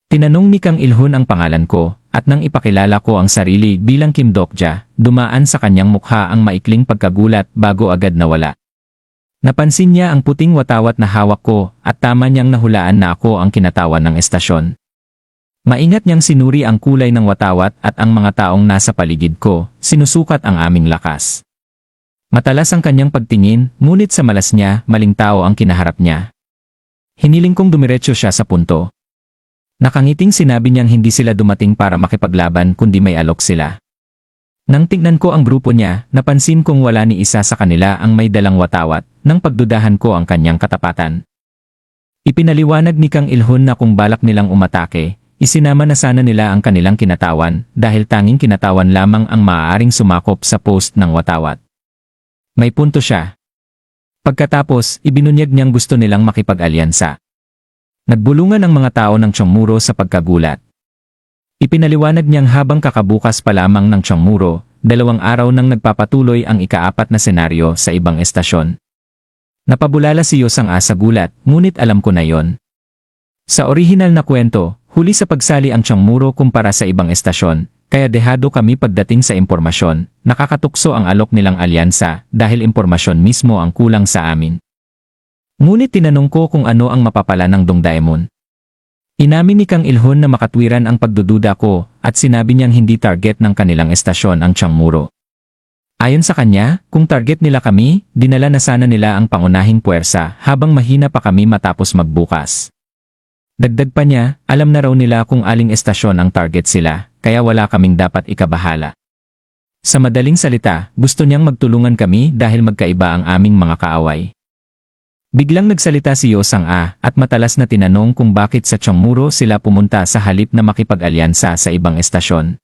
Tinanong ni Kang Il-hun ang pangalan ko, at nang ipakilala ko ang sarili bilang Kim Dokja, dumaan sa kanyang mukha ang maikling pagkagulat bago agad nawala. Napansin niya ang puting watawat na hawak ko at tama niyang nahulaan na ako ang kinatawan ng estasyon. Maingat niyang sinuri ang kulay ng watawat at ang mga taong nasa paligid ko, sinusukat ang aming lakas. Matalas ang kanyang pagtingin, ngunit sa malas niya, maling tao ang kinaharap niya. Hiniling kong dumiretso siya sa punto. Nakangiting sinabi niyang hindi sila dumating para makipaglaban kundi may alok sila. Nang tignan ko ang grupo niya, napansin kong wala ni isa sa kanila ang may dalang watawat, nang pagdudahan ko ang kanyang katapatan. Ipinaliwanag ni Kang Il-hun na kung balak nilang umatake, isinama na sana nila ang kanilang kinatawan dahil tanging kinatawan lamang ang maaaring sumakop sa post ng watawat. May punto siya. Pagkatapos, ibinunyag niyang gusto nilang makipag-alyansa. Nagbulungan ang mga tao ng Chongmuro sa pagkagulat. Ipinaliwanag niyang habang kakabukas pa lamang ng Chongmuro, 2 araw nang nagpapatuloy ang ika-4 na senaryo sa ibang estasyon. Napabulala si Yosang-a sa gulat, ngunit alam ko na yon. Sa orihinal na kwento, huli sa pagsali ang Chongmuro kumpara sa ibang estasyon, kaya dehado kami pagdating sa impormasyon, nakakatukso ang alok nilang alyansa dahil impormasyon mismo ang kulang sa amin. Ngunit tinanong ko kung ano ang mapapala ng Dongdaemun. Inamin ni Kang Ilhon na makatwiran ang pagdududa ko at sinabi niyang hindi target ng kanilang estasyon ang Chongmuro. Ayon sa kanya, kung target nila kami, dinala na sana nila ang pangunahing puwersa habang mahina pa kami matapos magbukas. Dagdag pa niya, alam na raw nila kung aling estasyon ang target sila, kaya wala kaming dapat ikabahala. Sa madaling salita, gusto niyang magtulungan kami dahil magkaiba ang aming mga kaaway. Biglang nagsalita si Yosang-a at matalas na tinanong kung bakit sa Chongmuro sila pumunta sa halip na makipag-alyansa sa ibang estasyon.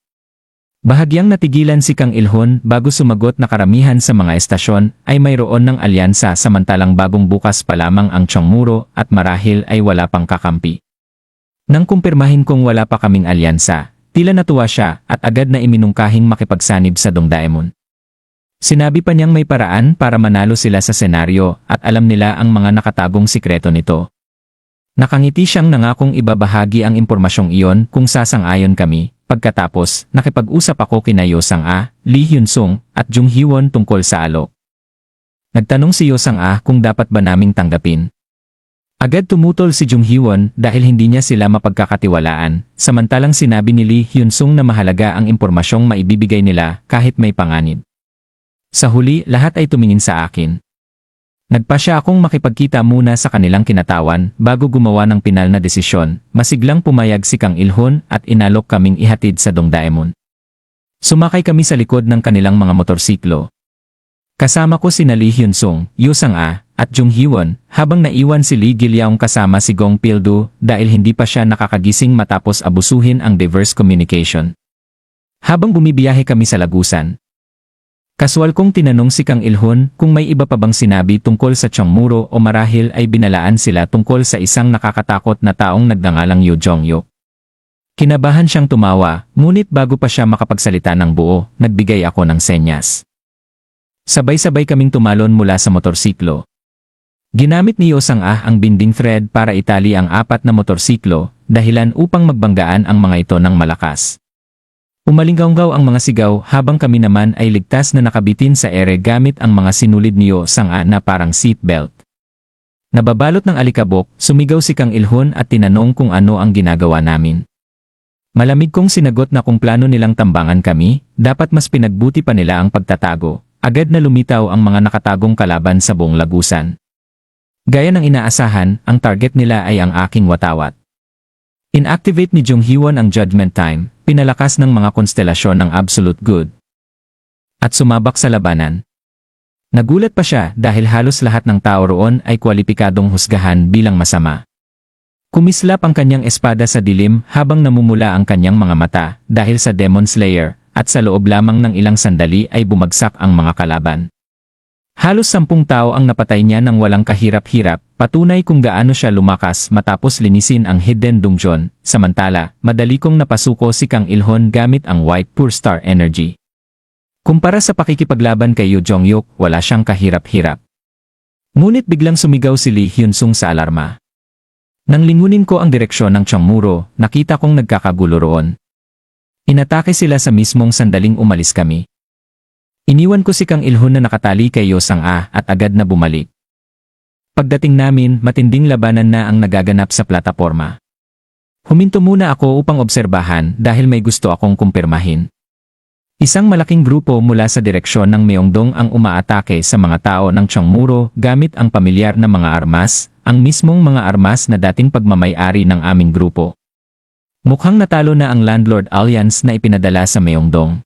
Bahagyang natigilan si Kang Ilhon bago sumagot na karamihan sa mga estasyon ay mayroon ng alyansa samantalang bagong bukas pa lamang ang Chongmuro at marahil ay wala pang kakampi. Nang kumpirmahin kong wala pa kaming alyansa, tila natuwa siya at agad na iminungkahing makipagsanib sa Dongdaemun. Sinabi pa niyang may paraan para manalo sila sa senaryo at alam nila ang mga nakatagong sikreto nito. Nakangiti siyang nangakong ibabahagi ang impormasyong iyon kung sasang-ayon kami. Pagkatapos, nakipag-usap ako kina Yosang-a, Lee Hyun-sung at Jung Hee-won tungkol sa alok. Nagtanong si Yosang-a kung dapat ba naming tanggapin. Agad tumutol si Jung Hee-won dahil hindi niya sila mapagkakatiwalaan, samantalang sinabi ni Lee Hyun-sung na mahalaga ang impormasyong maibibigay nila kahit may panganib. Sa huli, lahat ay tumingin sa akin. Nagpasya akong makipagkita muna sa kanilang kinatawan bago gumawa ng pinal na desisyon. Masiglang pumayag si Kang Ilhon at inalok kaming ihatid sa Dongdaemun. Sumakay kami sa likod ng kanilang mga motorsiklo. Kasama ko sina Lee Hyun-sung, Yosang-a, at Jung Hee-won, habang naiwan si Lee Gilyaong kasama si Gong Pil-do dahil hindi pa siya nakakagising matapos abusuhin ang diverse communication. Habang bumibiyahe kami sa Lagusan, kaswal kong tinanong si Kang Ilhon kung may iba pa bang sinabi tungkol sa Chongmuro o marahil ay binalaan sila tungkol sa isang nakakatakot na taong nagngangalang Yoo Jong-hyuk. Kinabahan siyang tumawa, ngunit bago pa siya makapagsalita ng buo, nagbigay ako ng senyas. Sabay-sabay kaming tumalon mula sa motorsiklo. Ginamit ni Yosang-a ang binding thread para itali ang 4 na motorsiklo, dahilan upang magbanggaan ang mga ito ng malakas. Umalinggaw ang mga sigaw habang kami naman ay ligtas na nakabitin sa ere gamit ang mga sinulid ni Yosang-a na parang seatbelt. Nababalot ng alikabok, sumigaw si Kang Ilhon at tinanong kung ano ang ginagawa namin. Malamig kong sinagot na kung plano nilang tambangan kami, dapat mas pinagbuti pa nila ang pagtatago. Agad na lumitaw ang mga nakatagong kalaban sa buong Lagusan. Gaya ng inaasahan, ang target nila ay ang aking watawat. Inactivate ni Jung Hee-won ang Judgment Time, pinalakas ng mga konstelasyon ng Absolute Good. At sumabak sa labanan. Nagulat pa siya dahil halos lahat ng tao roon ay kwalipikadong husgahan bilang masama. Kumislap ang kanyang espada sa dilim habang namumula ang kanyang mga mata dahil sa Demon Slayer, at sa loob lamang ng ilang sandali ay bumagsak ang mga kalaban. Halos 10 tao ang napatay niya ng walang kahirap-hirap, patunay kung gaano siya lumakas matapos linisin ang Hidden Dungeon. Samantala, madali kong napasuko si Kang Ilhon gamit ang White Pure Star Energy. Kumpara sa pakikipaglaban kay Yoo Jong-hyuk, wala siyang kahirap-hirap. Ngunit biglang sumigaw si Lee Hyun-sung sa alarma. Nang lingunin ko ang direksyon ng Chongmuro, nakita kong nagkakagulo roon. Inatake sila sa mismong sandaling umalis kami. Iniwan ko si Kang Ilhon na nakatali kay Yosang-a at agad na bumalik. Pagdating namin, matinding labanan na ang nagaganap sa plataporma. Huminto muna ako upang obserbahan dahil may gusto akong kumpirmahin. Isang malaking grupo mula sa direksyon ng Myeongdong ang umaatake sa mga tao ng Chongmuro gamit ang pamilyar na mga armas, ang mismong mga armas na dating pagmamay-ari ng aming grupo. Mukhang natalo na ang Landlord Alliance na ipinadala sa Myeongdong.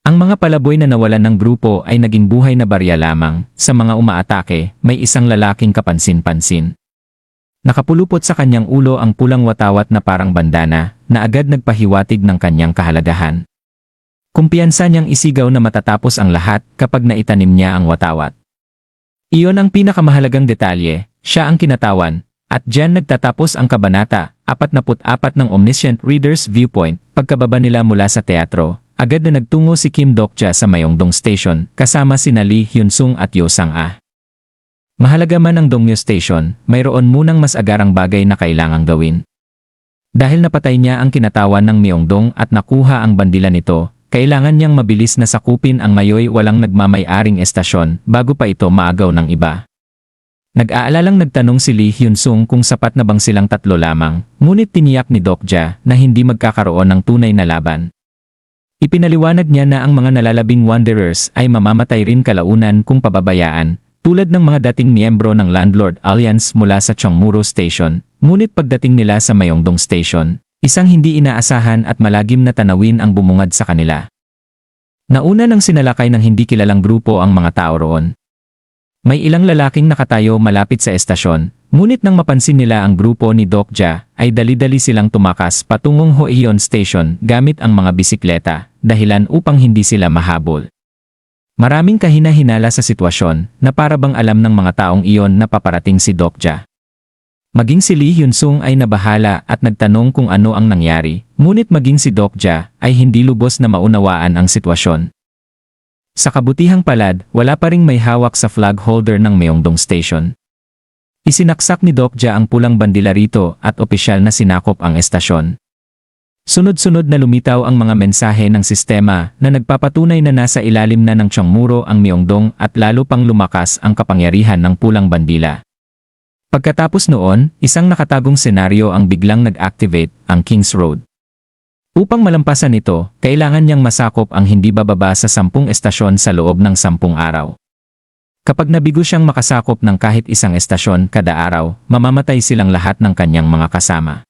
Ang mga palaboy na nawalan ng grupo ay naging buhay na barya lamang. Sa mga umaatake, may isang lalaking kapansin-pansin. Nakapulupot sa kanyang ulo ang pulang watawat na parang bandana, na agad nagpahiwatig ng kanyang kahalagahan. Kumpiyansa niyang isigaw na matatapos ang lahat kapag naitanim niya ang watawat. Iyon ang pinakamahalagang detalye, siya ang kinatawan, at diyan nagtatapos ang kabanata 44 ng Omniscient Reader's Viewpoint. Pagkababa nila mula sa teatro, agad na nagtungo si Kim Dokja sa Myeongdong Station kasama sina Lee Hyun-sung at Yo Sang-ah. Mahalaga man ang Dongmyo Station, mayroon munang mas agarang bagay na kailangang gawin. Dahil napatay niya ang kinatawan ng Myeongdong at nakuha ang bandila nito, kailangan niyang mabilis na sakupin ang ngayoy walang nagmamay-aring estasyon bago pa ito maagaw ng iba. Nag-aalalang nagtanong si Lee Hyun-sung kung sapat na bang silang tatlo lamang, ngunit tiniyak ni Dokja na hindi magkakaroon ng tunay na laban. Ipinaliwanag niya na ang mga nalalabing Wanderers ay mamamatay rin kalaunan kung pababayaan, tulad ng mga dating miyembro ng Landlord Alliance mula sa Cheongmuro Station, ngunit pagdating nila sa Myeongdong Station, isang hindi inaasahan at malagim na tanawin ang bumungad sa kanila. Nauna nang sinalakay ng hindi kilalang grupo ang mga tao roon. May ilang lalaking nakatayo malapit sa estasyon, ngunit nang mapansin nila ang grupo ni Dokja, ay dali-dali silang tumakas patungong Hoeyeon Station gamit ang mga bisikleta, dahilan upang hindi sila mahabol. Maraming kahina-hinala sa sitwasyon na para bang alam ng mga taong iyon na paparating si Dokja. Maging si Lee Hyun-sung ay nabahala at nagtanong kung ano ang nangyari, ngunit maging si Dokja ay hindi lubos na maunawaan ang sitwasyon. Sa kabutihang palad, wala pa ring may hawak sa flag holder ng Myeongdong Station. Isinaksak ni Dokja ang pulang bandila rito at opisyal na sinakop ang estasyon. Sunod-sunod na lumitaw ang mga mensahe ng sistema na nagpapatunay na nasa ilalim na ng Cheongmuro ang Myeongdong at lalo pang lumakas ang kapangyarihan ng pulang bandila. Pagkatapos noon, isang nakatagong senaryo ang biglang nag-activate, ang King's Road. Upang malampasan ito, kailangan niyang masakop ang hindi bababa sa 10 estasyon sa loob ng 10 araw. Kapag nabigo siyang makasakop ng kahit isang estasyon kada araw, mamamatay silang lahat ng kanyang mga kasama.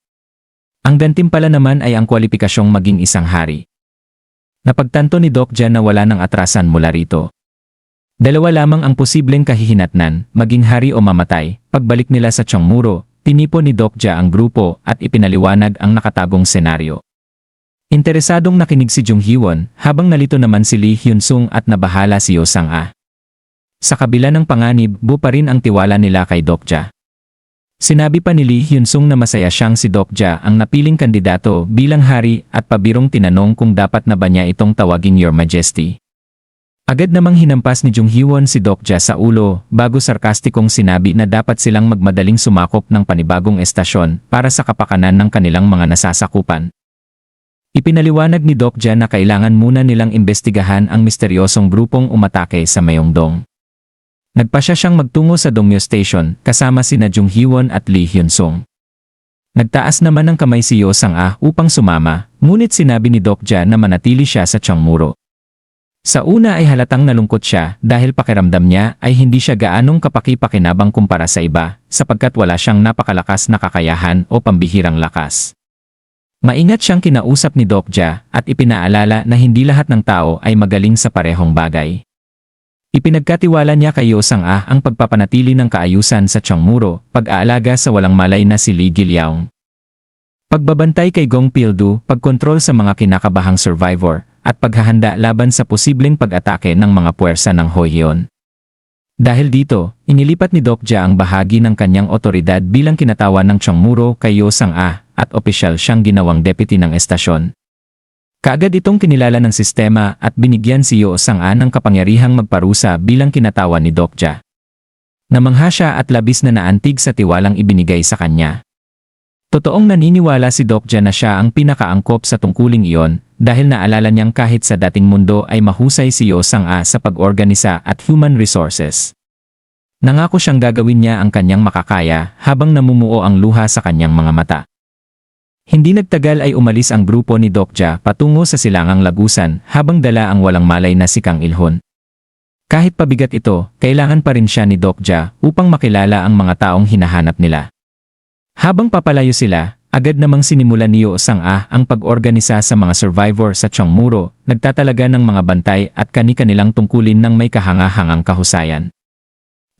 Ang gantimpala naman ay ang kwalipikasyong maging isang hari. Napagtanto ni Dokja na wala ng atrasan mula rito. Dalawa lamang ang posibleng kahihinatnan, maging hari o mamatay. Pagbalik nila sa Cheongmuro, tinipon ni Dokja ang grupo at ipinaliwanag ang nakatagong senaryo. Interesadong nakinig si Jung Hee-won, habang nalito naman si Lee Hyun-sung at nabahala si Yo Sang-ah. Sa kabila ng panganib, buo pa rin ang tiwala nila kay Dokja. Sinabi pa ni Lee Hyun-sung na masaya siyang si Dokja ang napiling kandidato bilang hari at pabirong tinanong kung dapat na ba niya itong tawaging Your Majesty. Agad namang hinampas ni Jung Hee-won si Dokja sa ulo bago sarkastikong sinabi na dapat silang magmadaling sumakop ng panibagong estasyon para sa kapakanan ng kanilang mga nasasakupan. Ipinaliwanag ni Dokja na kailangan muna nilang imbestigahan ang misteryosong grupong umatake sa Myeongdong. Nagpasya siyang magtungo sa Dongmyo Station kasama sina Jung Hee-won at Lee Hyun-sung. Nagtaas naman ng kamay si Yo Sang-ah upang sumama, ngunit sinabi ni Dokja na manatili siya sa Cheongmuro. Sa una ay halatang nalungkot siya dahil pakiramdam niya ay hindi siya gaanong kapaki-pakinabang kumpara sa iba sapagkat wala siyang napakalakas na kakayahan o pambihirang lakas. Maingat siyang kinausap ni Dokja at ipinaalala na hindi lahat ng tao ay magaling sa parehong bagay. Ipinagkatiwala niya kay Yo Sang-ah ang pagpapanatili ng kaayusan sa Cheongmuro, pag-aalaga sa walang malay na si Lee Gilyaong, pagbabantay kay Gong Pil-du, pagkontrol sa mga kinakabahang survivor, at paghahanda laban sa posibleng pag-atake ng mga puwersa ng Hoeyeon. Dahil dito, inilipat ni Dokja ang bahagi ng kanyang otoridad bilang kinatawan ng Cheongmuro kay Yo Sang-ah at opisyal siyang ginawang deputy ng estasyon. Kaagad itong kinilala ng sistema at binigyan si Yo Sang-ah ng kapangyarihang magparusa bilang kinatawan ni Dokja. Namangha siya at labis na naantig sa tiwalang ibinigay sa kanya. Totoong naniniwala si Dokja na siya ang pinakaangkop sa tungkuling iyon dahil naalala niyang kahit sa dating mundo ay mahusay si Yo Sang-ah sa pag-organisa at human resources. Nangako siyang gagawin niya ang kanyang makakaya habang namumuo ang luha sa kanyang mga mata. Hindi nagtagal ay umalis ang grupo ni Dokja patungo sa silangang lagusan habang dala ang walang malay na si Kang Il-hun. Kahit pabigat ito, kailangan pa rin siya ni Dokja upang makilala ang mga taong hinahanap nila. Habang papalayo sila, agad namang sinimulan ni Yo Sang-ah ang pag-organisa sa mga survivor sa Cheongmuro, nagtatalaga ng mga bantay at kani-kanilang tungkulin ng may kahanga-hangang kahusayan.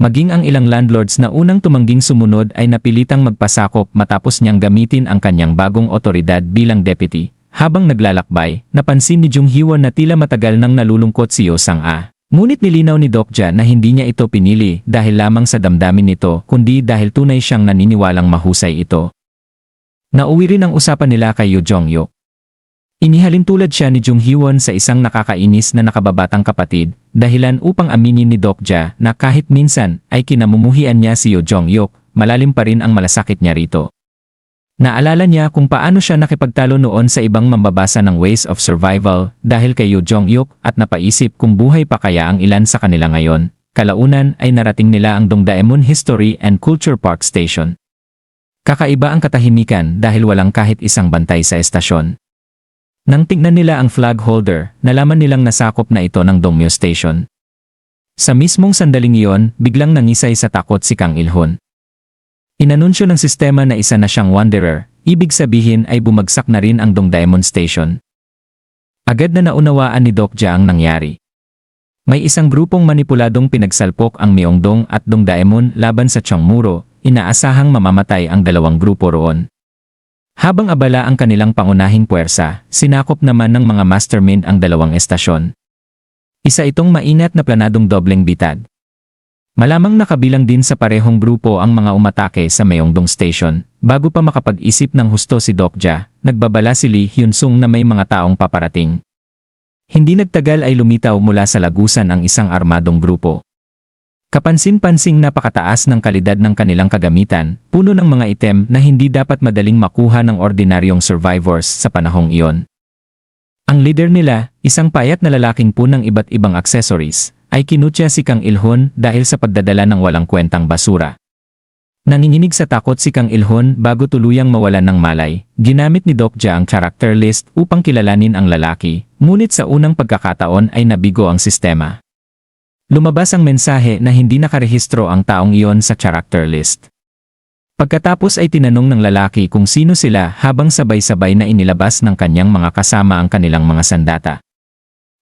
Maging ang ilang landlords na unang tumangging sumunod ay napilitang magpasakop matapos niyang gamitin ang kanyang bagong otoridad bilang deputy. Habang naglalakbay, napansin ni Jung Hee-won na tila matagal nang nalulungkot si Yo Sang-ah. Ngunit nilinaw ni Dokja na hindi niya ito pinili dahil lamang sa damdamin nito kundi dahil tunay siyang naniniwalang mahusay ito. Nauwi rin ang usapan nila kay Yoo Jong-hyuk. Inihalin tulad siya ni Jung Hee-won sa isang nakakainis na nakababatang kapatid, dahilan upang aminin ni Dokja na kahit minsan ay kinamumuhian niya si Yoo Jong-hyuk, malalim pa rin ang malasakit niya rito. Naalala niya kung paano siya nakipagtalo noon sa ibang mambabasa ng Ways of Survival dahil kay Yoo Jong-hyuk at napaisip kung buhay pa kaya ang ilan sa kanila ngayon. Kalaunan ay narating nila ang Dongdaemun History and Culture Park Station. Kakaiba ang katahimikan dahil walang kahit isang bantay sa estasyon. Nang tingnan nila ang flag holder, nalaman nilang nasakop na ito ng Dongmyo Station. Sa mismong sandaling iyon, biglang nangisay sa takot si Kang Il-hun. Inanunsyo ng sistema na isa na siyang wanderer, ibig sabihin ay bumagsak na rin ang Dongdaemun Station. Agad na naunawaan ni Dokja ang nangyari. May isang grupong manipuladong pinagsalpok ang Myeongdong at Dongdaemun laban sa Cheongmuro, inaasahang mamamatay ang dalawang grupo roon. Habang abala ang kanilang pangunahing puwersa, sinakop naman ng mga mastermind ang dalawang estasyon. Isa itong maingat na planadong dobleng bitad. Malamang nakabilang din sa parehong grupo ang mga umatake sa Myeongdong Station. Bago pa makapag-isip ng husto si Dokja, nagbabala si Lee Hyun-sung na may mga taong paparating. Hindi nagtagal ay lumitaw mula sa lagusan ang isang armadong grupo. Kapansin-pansing napakataas ng kalidad ng kanilang kagamitan, puno ng mga item na hindi dapat madaling makuha ng ordinaryong survivors sa panahong iyon. Ang leader nila, isang payat na lalaking punang iba't ibang accessories, ay kinutya si Kang Il-hun dahil sa pagdadala ng walang kwentang basura. Nanginginig sa takot si Kang Il-hun bago tuluyang mawalan ng malay, ginamit ni Dokja ang character list upang kilalanin ang lalaki, ngunit sa unang pagkakataon ay nabigo ang sistema. Lumabas ang mensahe na hindi nakarehistro ang taong iyon sa character list. Pagkatapos ay tinanong ng lalaki kung sino sila habang sabay-sabay na inilabas ng kanyang mga kasama ang kanilang mga sandata.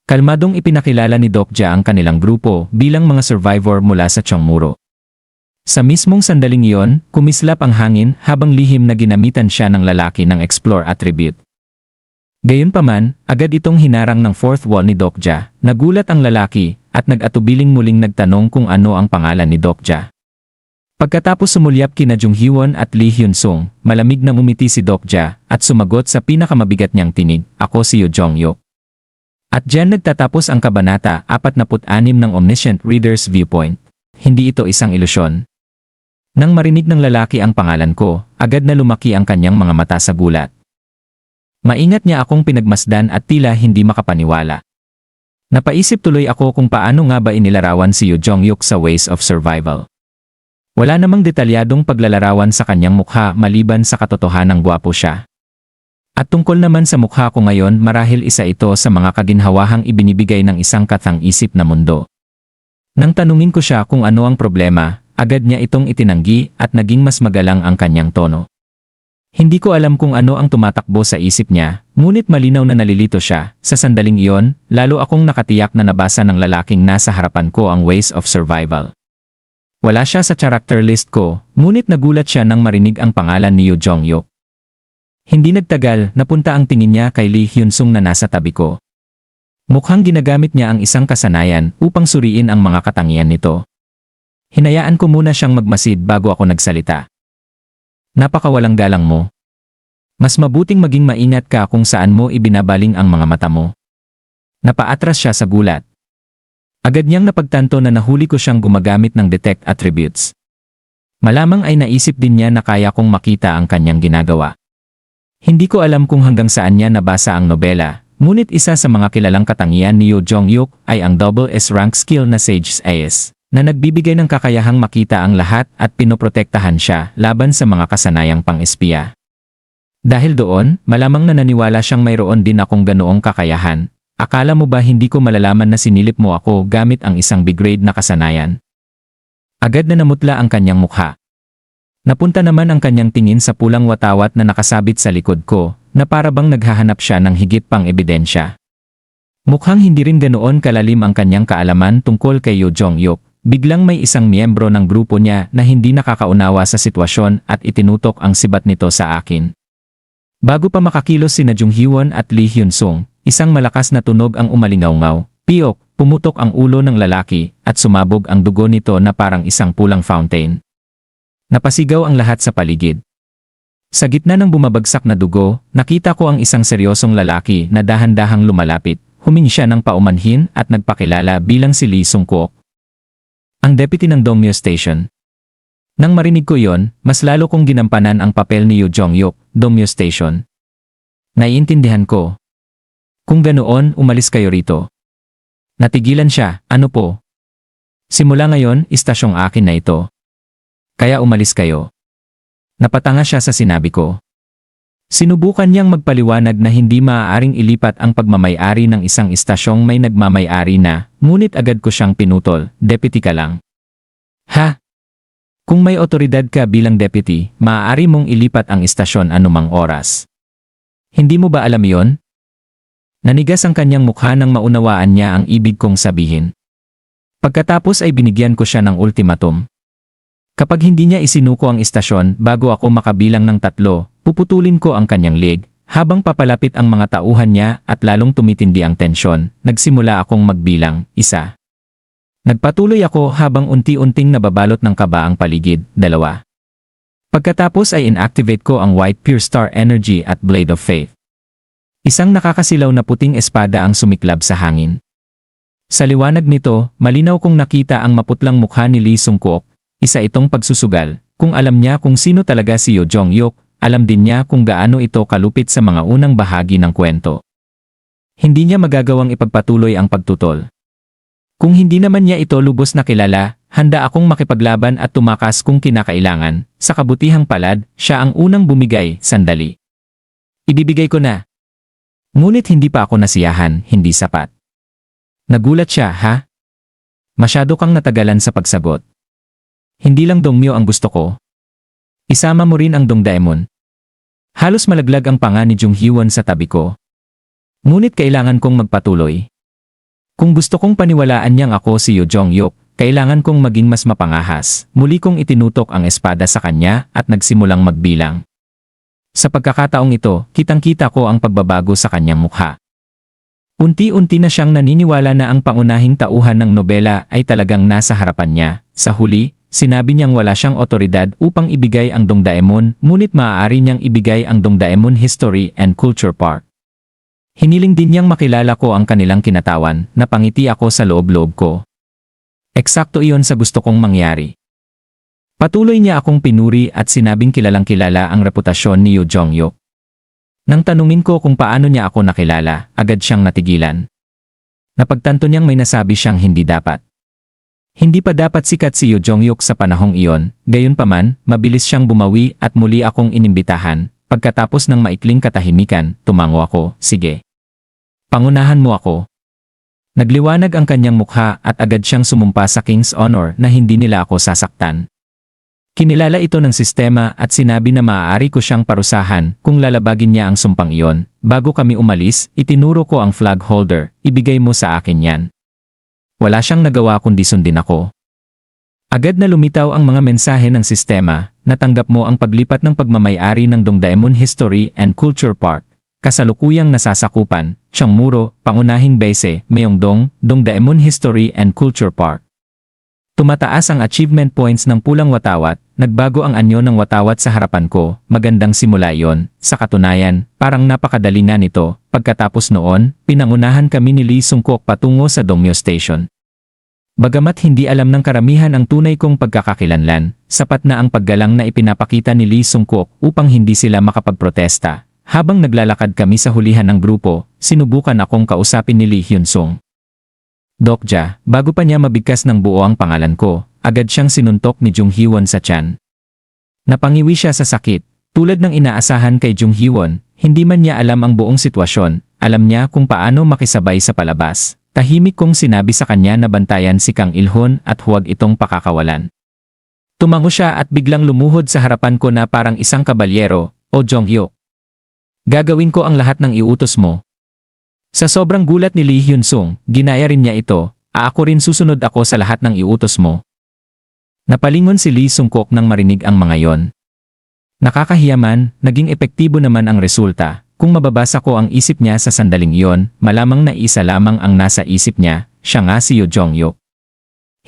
Kalmadong ipinakilala ni Dokja ang kanilang grupo bilang mga survivor mula sa Cheongmuro. Sa mismong sandaling iyon, kumislap ang hangin habang lihim na ginamitan siya ng lalaki ng explore attribute. Gayunpaman, agad itong hinarang ng fourth wall ni Dokja. Nagulat ang lalaki at nag-atubiling muling nagtanong kung ano ang pangalan ni Dokja. Pagkatapos sumulyap kina Jung Hee-won at Lee Hyun-sung, malamig na umiti si Dokja at sumagot sa pinakamabigat niyang tinig, "Ako si Yoo Jong-hyuk." At diyan nagtatapos ang kabanata 46 ng Omniscient Reader's Viewpoint. Hindi ito isang ilusyon. Nang marinig ng lalaki ang pangalan ko, agad na lumaki ang kanyang mga mata sa gulat. Maingat niya akong pinagmasdan at tila hindi makapaniwala. Napaisip tuloy ako kung paano nga ba inilarawan si Yoo Jong-hyuk sa Ways of Survival. Wala namang detalyadong paglalarawan sa kanyang mukha maliban sa katotohanang gwapo siya. At tungkol naman sa mukha ko ngayon, marahil isa ito sa mga kaginhawahang ibinibigay ng isang kathang-isip na mundo. Nang tanungin ko siya kung ano ang problema, agad niya itong itinanggi at naging mas magalang ang kanyang tono. Hindi ko alam kung ano ang tumatakbo sa isip niya, ngunit malinaw na nalilito siya. Sa sandaling iyon, lalo akong nakatiyak na nabasa ng lalaking nasa harapan ko ang Ways of Survival. Wala siya sa character list ko, ngunit nagulat siya nang marinig ang pangalan ni Yoo Jong-hyuk. Hindi nagtagal, napunta ang tingin niya kay Lee Hyun-sung na nasa tabi ko. Mukhang ginagamit niya ang isang kasanayan upang suriin ang mga katangian nito. Hinayaan ko muna siyang magmasid bago ako nagsalita. "Napakawalang galang mo. Mas mabuting maging maingat ka kung saan mo ibinabaling ang mga mata mo." Napaatras siya sa gulat. Agad niyang napagtanto na nahuli ko siyang gumagamit ng detect attributes. Malamang ay naisip din niya na kaya kong makita ang kanyang ginagawa. Hindi ko alam kung hanggang saan niya nabasa ang nobela, ngunit isa sa mga kilalang katangian ni Yoo Jong-hyuk ay ang double S rank skill na Sage's Ace, na nagbibigay ng kakayahang makita ang lahat at pinoprotektahan siya laban sa mga kasanayang pang-espiya. Dahil doon, malamang na naniwala siyang mayroon din akong ganoong kakayahan. Akala mo ba hindi ko malalaman na sinilip mo ako gamit ang isang B-grade na kasanayan? Agad na namutla ang kanyang mukha. Napunta naman ang kanyang tingin sa pulang watawat na nakasabit sa likod ko, na parabang naghahanap siya ng higit pang ebidensya. Mukhang hindi rin ganoon kalalim ang kanyang kaalaman tungkol kay Yoo Jong-hyuk. Biglang may isang miyembro ng grupo niya na hindi nakakaunawa sa sitwasyon at itinutok ang sibat nito sa akin. Bago pa makakilos sina Jung Hee-won at Lee Hyun-sung, isang malakas na tunog ang umalingaw-ngaw, "Piyok!" pumutok ang ulo ng lalaki at sumabog ang dugo nito na parang isang pulang fountain. Napasigaw ang lahat sa paligid. Sa gitna ng bumabagsak na dugo, nakita ko ang isang seryosong lalaki na dahan-dahang lumalapit. Humingi siya ng paumanhin at nagpakilala bilang si Lee Sung-kook, ang deputy ng Dongmyo Station. Nang marinig ko yon, mas lalo kong ginampanan ang papel ni Yoo Jong-hyuk, Dongmyo Station. Naiintindihan ko. Kung ganoon, umalis kayo rito. Natigilan siya, ano po? Simula ngayon, istasyong akin na ito. Kaya umalis kayo. Napatanga siya sa sinabi ko. Sinubukan niyang magpaliwanag na hindi maaaring ilipat ang pagmamay-ari ng isang istasyong may nagmamay-ari na, ngunit agad ko siyang pinutol, deputy ka lang. Ha? Kung may otoridad ka bilang deputy, maaari mong ilipat ang istasyon anumang oras. Hindi mo ba alam yon? Nanigas ang kanyang mukha nang maunawaan niya ang ibig kong sabihin. Pagkatapos ay binigyan ko siya ng ultimatum. Kapag hindi niya isinuko ang istasyon bago ako makabilang ng 3, puputulin ko ang kanyang leg. Habang papalapit ang mga tauhan niya at lalong tumitindi ang tensyon, nagsimula akong magbilang, 1. Nagpatuloy ako habang unti-unting nababalot ng kaba ang paligid, 2. Pagkatapos ay inactivate ko ang White Pure Star Energy at Blade of Faith. Isang nakakasilaw na puting espada ang sumiklab sa hangin. Sa liwanag nito, malinaw kong nakita ang maputlang mukha ni Lee Sung-kook. Isa itong pagsusugal. Kung alam niya kung sino talaga si Yoo Jong-hyuk, alam din niya kung gaano ito kalupit sa mga unang bahagi ng kwento. Hindi niya magagawang ipagpatuloy ang pagtutol. Kung hindi naman niya ito lubos na kilala, handa akong makipaglaban at tumakas kung kinakailangan. Sa kabutihang palad, siya ang unang bumigay, sandali. Ibibigay ko na. Ngunit hindi pa ako nasiyahan, hindi sapat. Nagulat siya, ha? Masyado kang natagalan sa pagsagot. Hindi lang Dongmyo ang gusto ko. Isama mo rin ang Dongdaemun. Halos malaglag ang panga ni Jung Hee-won sa tabi ko. Ngunit kailangan kong magpatuloy. Kung gusto kong paniwalaan niyang ako si Yoo Jong-hyuk, kailangan kong maging mas mapangahas. Muli kong itinutok ang espada sa kanya at nagsimulang magbilang. Sa pagkakataong ito, kitang-kita ko ang pagbabago sa kanyang mukha. Unti-unti na siyang naniniwala na ang pangunahing tauhan ng nobela ay talagang nasa harapan niya. Sa huli, sinabi niyang wala siyang otoridad upang ibigay ang Dongdaemun, ngunit maaari niyang ibigay ang Dongdaemun History and Culture Park. Hiniling din niyang makilala ko ang kanilang kinatawan, napangiti ako sa loob-loob ko. Eksakto iyon sa gusto kong mangyari. Patuloy niya akong pinuri at sinabing kilalang-kilala ang reputasyon ni Yoo Jong-hyuk. Nang tanungin ko kung paano niya ako nakilala, agad siyang natigilan. Napagtanto niyang may nasabi siyang hindi dapat. Hindi pa dapat sikat si Yoo Jong-hyuk sa panahong iyon, gayunpaman, mabilis siyang bumawi at muli akong inimbitahan. Pagkatapos ng maikling katahimikan, tumango ako, sige. Pangunahan mo ako. Nagliwanag ang kanyang mukha at agad siyang sumumpa sa King's Honor na hindi nila ako sasaktan. Kinilala ito ng sistema at sinabi na maaari ko siyang parusahan kung lalabagin niya ang sumpang iyon. Bago kami umalis, itinuro ko ang flag holder, ibigay mo sa akin yan. Wala siyang nagawa kundi sundin ako. Agad na lumitaw ang mga mensahe ng sistema, natanggap mo ang paglipat ng pagmamay-ari ng Dongdaemun History and Culture Park, kasalukuyang nasasakupan, Cheongmuro, pangunahing base, Myeongdong, Dongdaemun History and Culture Park. Tumataas ang achievement points ng pulang watawat, nagbago ang anyo ng watawat sa harapan ko, magandang simula iyon. Sa katunayan, parang napakadali nga nito. Pagkatapos noon, pinangunahan kami ni Lee Sung-kook patungo sa Dongmyo Station. Bagamat hindi alam ng karamihan ang tunay kong pagkakakilanlan, sapat na ang paggalang na ipinapakita ni Lee Sung-kook upang hindi sila makapagprotesta. Habang naglalakad kami sa hulihan ng grupo, sinubukan akong kausapin ni Lee Hyun-sung. Dokja, bago pa niya mabigkas ng buo ang pangalan ko, agad siyang sinuntok ni Jung Hee-won sa tiyan. Napangiwi siya sa sakit. Tulad ng inaasahan kay Jung Hee-won, hindi man niya alam ang buong sitwasyon, alam niya kung paano makisabay sa palabas. Tahimik kong sinabi sa kanya na bantayan si Kang Il-hun at huwag itong pakakawalan. Tumango siya at biglang lumuhod sa harapan ko na parang isang kabalyero, o Jong-hyuk. Gagawin ko ang lahat ng iutos mo. Sa sobrang gulat ni Lee Hyun-sung, ginaya rin niya ito, ako rin susunod ako sa lahat ng iutos mo. Napalingon si Lee Sung-kook nang marinig ang mga yon. Nakakahiyaman, naging epektibo naman ang resulta. Kung mababasa ko ang isip niya sa sandaling iyon, malamang na isa lamang ang nasa isip niya, siya nga si Yoo Jong-hyuk.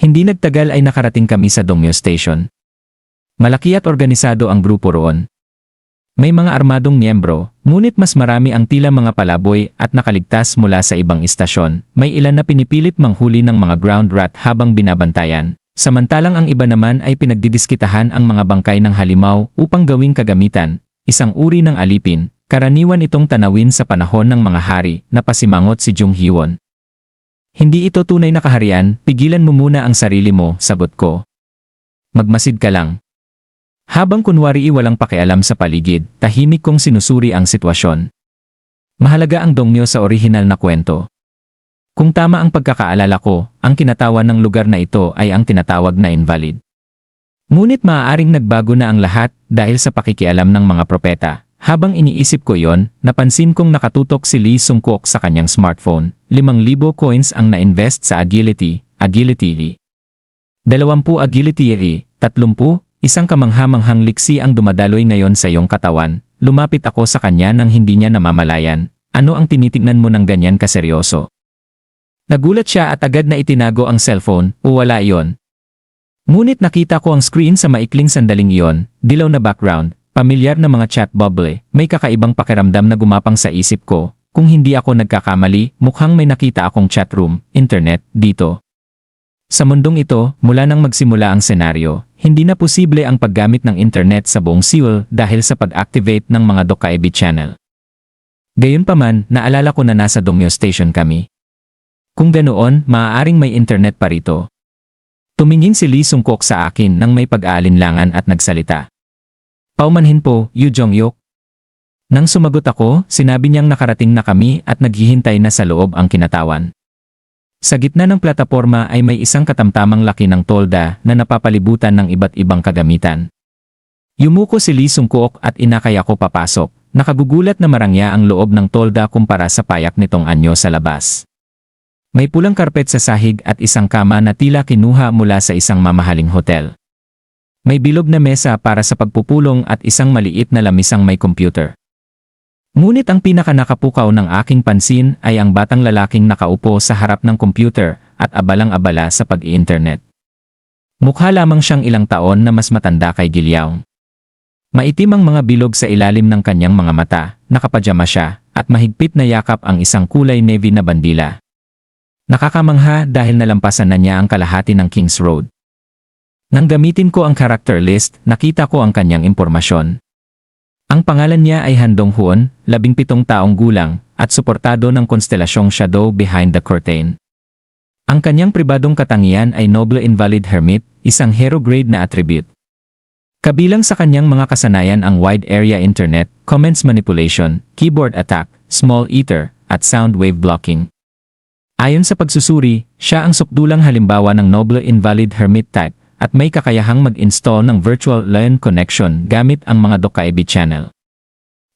Hindi nagtagal ay nakarating kami sa Dongmyo Station. Malaki at organisado ang grupo roon. May mga armadong miyembro, ngunit mas marami ang tila mga palaboy at nakaligtas mula sa ibang istasyon. May ilan na pinipilit manghuli ng mga ground rat habang binabantayan. Samantalang ang iba naman ay pinagdidiskitahan ang mga bangkay ng halimaw upang gawing kagamitan, isang uri ng alipin. Karaniwan itong tanawin sa panahon ng mga hari na pasimangot si Jung Hyewon. Hindi ito tunay na kaharian, pigilan mo muna ang sarili mo, sagot ko. Magmasid ka lang. Habang kunwari walang pakialam sa paligid, tahimik kong sinusuri ang sitwasyon. Mahalaga ang Dongmyo sa orihinal na kwento. Kung tama ang pagkakaalala ko, ang kinatawan ng lugar na ito ay ang tinatawag na invalid. Ngunit maaaring nagbago na ang lahat dahil sa pakikialam ng mga propeta. Habang iniisip ko yon, napansin kong nakatutok si Lee Sung-kook sa kanyang smartphone. 5,000 coins ang na-invest sa Agility Lee. 20 Agility Lee, 30, isang kamangha-manghang liksi ang dumadaloy ngayon sa iyong katawan. Lumapit ako sa kanya nang hindi niya namamalayan. Ano ang tinitignan mo ng ganyan kaseryoso? Nagulat siya at agad na itinago ang cellphone, o wala iyon. Ngunit nakita ko ang screen sa maikling sandaling iyon, dilaw na background. Pamilyar na mga chat bubble, may kakaibang pakiramdam na gumapang sa isip ko. Kung hindi ako nagkakamali, mukhang may nakita akong chat room, internet, dito. Sa mundong ito, mula nang magsimula ang senaryo, hindi na posible ang paggamit ng internet sa buong Seoul dahil sa pag-activate ng mga Dokkaebi channel. Gayunpaman, naalala ko na nasa Dongmyo Station kami. Kung ganoon, maaaring may internet pa rito. Tumingin si Lee Sung-kook sa akin nang may pag-aalinlangan at nagsalita. Paumanhin po, Yoo Jong-hyuk. Nang sumagot ako, sinabi niyang nakarating na kami at naghihintay na sa loob ang kinatawan. Sa gitna ng plataporma ay may isang katamtamang laki ng tolda na napapalibutan ng iba't ibang kagamitan. Yumuko si Lee Sung-kook at inakay ako papasok. Nakagugulat na marangya ang loob ng tolda kumpara sa payak nitong anyo sa labas. May pulang karpet sa sahig at isang kama na tila kinuha mula sa isang mamahaling hotel. May bilog na mesa para sa pagpupulong at isang maliit na lamisang may computer. Ngunit ang pinaka-nakapukaw ng aking pansin ay ang batang lalaking nakaupo sa harap ng computer at abalang-abala sa pag-i-internet. Mukha lamang siyang ilang taon na mas matanda kay Gilyaong. Maitim ang mga bilog sa ilalim ng kanyang mga mata, nakapajama siya, at mahigpit na yakap ang isang kulay navy na bandila. Nakakamangha dahil nalampasan na niya ang kalahati ng Kings Road. Nang gamitin ko ang character list, nakita ko ang kanyang impormasyon. Ang pangalan niya ay Han Dong-hoon, 17 taong gulang, at suportado ng konstelasyong Shadow Behind the Curtain. Ang kanyang pribadong katangian ay Noble Invalid Hermit, isang hero grade na attribute. Kabilang sa kanyang mga kasanayan ang wide area internet, comments manipulation, keyboard attack, small eater, at sound wave blocking. Ayon sa pagsusuri, siya ang sukdulang halimbawa ng Noble Invalid Hermit type, at may kakayahang mag-install ng virtual LAN connection gamit ang mga Dokkaebi channel.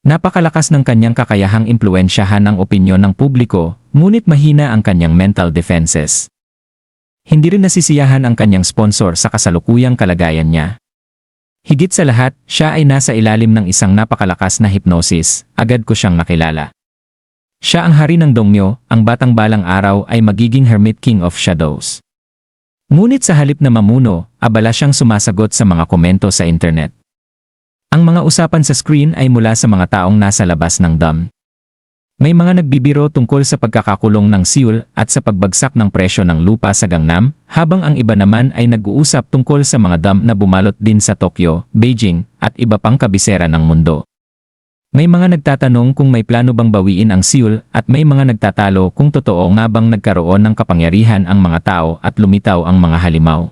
Napakalakas ng kanyang kakayahang impluwensyahan ang opinyon ng publiko, ngunit mahina ang kanyang mental defenses. Hindi rin nasisiyahan ang kanyang sponsor sa kasalukuyang kalagayan niya. Higit sa lahat, siya ay nasa ilalim ng isang napakalakas na hypnosis, agad ko siyang nakilala. Siya ang hari ng Dongmyo, ang batang balang araw ay magiging Hermit King of Shadows. Ngunit sa halip na mamuno, abala siyang sumasagot sa mga komento sa internet. Ang mga usapan sa screen ay mula sa mga taong nasa labas ng dam. May mga nagbibiro tungkol sa pagkakakulong ng Seoul at sa pagbagsak ng presyo ng lupa sa Gangnam, habang ang iba naman ay nag-uusap tungkol sa mga dam na bumalot din sa Tokyo, Beijing, at iba pang kabisera ng mundo. May mga nagtatanong kung may plano bang bawiin ang Seoul at may mga nagtatalo kung totoo nga bang nagkaroon ng kapangyarihan ang mga tao at lumitaw ang mga halimaw.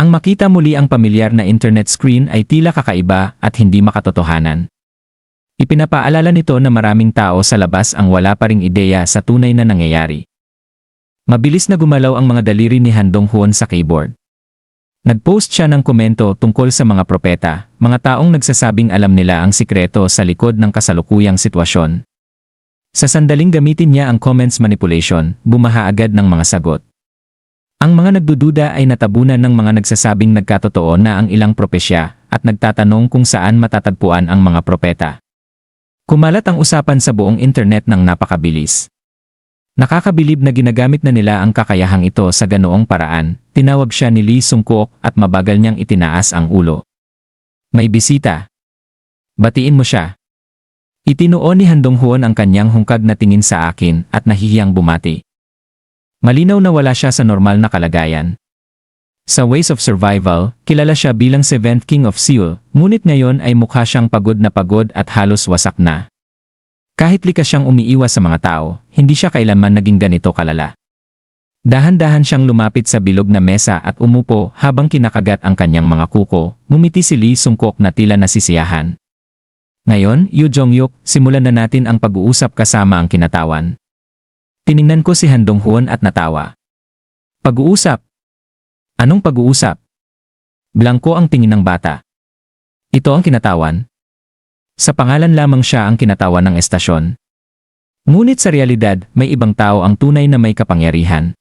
Ang makita muli ang pamilyar na internet screen ay tila kakaiba at hindi makatotohanan. Ipinapaalala nito na maraming tao sa labas ang wala pa ring ideya sa tunay na nangyayari. Mabilis na gumalaw ang mga daliri ni Han Dong-hoon sa keyboard. Nag-post siya ng komento tungkol sa mga propeta, mga taong nagsasabing alam nila ang sikreto sa likod ng kasalukuyang sitwasyon. Sa sandaling gamitin niya ang comments manipulation, bumaha agad ng mga sagot. Ang mga nagdududa ay natabunan ng mga nagsasabing nagkatotoo na ang ilang propesya at nagtatanong kung saan matatagpuan ang mga propeta. Kumalat ang usapan sa buong internet ng napakabilis. Nakakabilib na ginagamit na nila ang kakayahang ito sa ganoong paraan. Tinawag siya ni Lee Sung-kook at mabagal niyang itinaas ang ulo. May bisita. Batiin mo siya. Itinuon ni Han Dong-hoon ang kanyang hungkag na tingin sa akin at nahihiyang bumati. Malinaw na wala siya sa normal na kalagayan. Sa Ways of Survival, kilala siya bilang 7th King of Seoul, ngunit ngayon ay mukha siyang pagod at halos wasak na. Kahit likas siyang umiiwas sa mga tao, hindi siya kailanman naging ganito kalala. Dahan-dahan siyang lumapit sa bilog na mesa at umupo habang kinakagat ang kanyang mga kuko. Ngumiti si Lee Sung-kook na tila nasisiyahan. Ngayon, Yoo Jong-hyuk, simulan na natin ang pag-uusap kasama ang kinatawan. Tiningnan ko si Han Dong-hoon at natawa. Pag-uusap? Anong pag-uusap? Blanko ang tingin ng bata. Ito ang kinatawan? Sa pangalan lamang siya ang kinatawan ng estasyon. Ngunit sa realidad, may ibang tao ang tunay na may kapangyarihan.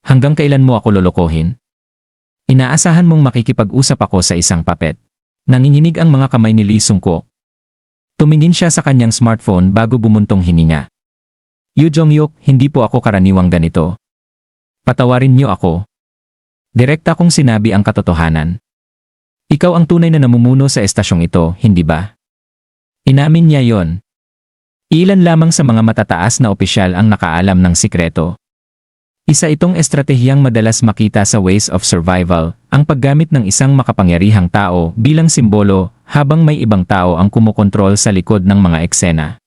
Hanggang kailan mo ako lolokohin? Inaasahan mong makikipag-usap ako sa isang papet. Nanginginig ang mga kamay ni Lee Sung-kook. Tumingin siya sa kanyang smartphone bago bumuntong hininga. Yoo Jong-hyuk, hindi po ako karaniwang ganito. Patawarin niyo ako. Direkta kong sinabi ang katotohanan. Ikaw ang tunay na namumuno sa estasyong ito, hindi ba? Inamin niya yon. Ilan lamang sa mga matataas na opisyal ang nakaalam ng sikreto. Isa itong estratehiyang madalas makita sa Ways of Survival, ang paggamit ng isang makapangyarihang tao bilang simbolo habang may ibang tao ang kumokontrol sa likod ng mga eksena.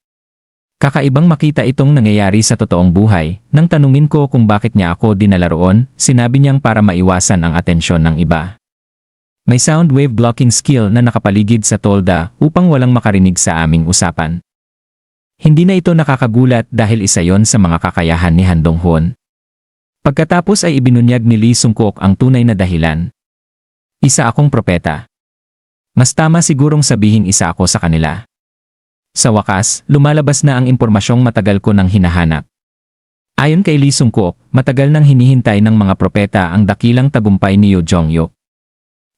Kakaibang makita itong nangyayari sa totoong buhay. Nang tanungin ko kung bakit niya ako dinala roon, sinabi niyang para maiwasan ang atensyon ng iba. May sound wave blocking skill na nakapaligid sa tolda upang walang makarinig sa aming usapan. Hindi na ito nakakagulat dahil isa yon sa mga kakayahan ni Han Dong-hoon. Pagkatapos ay ibinunyag ni Lee Sung-kook ang tunay na dahilan. Isa akong propeta. Mas tama sigurong sabihin isa ako sa kanila. Sa wakas, lumalabas na ang impormasyong matagal ko nang hinahanap. Ayon kay Lee Sung-kook, matagal nang hinihintay ng mga propeta ang dakilang tagumpay ni Yoo Jong-hyuk.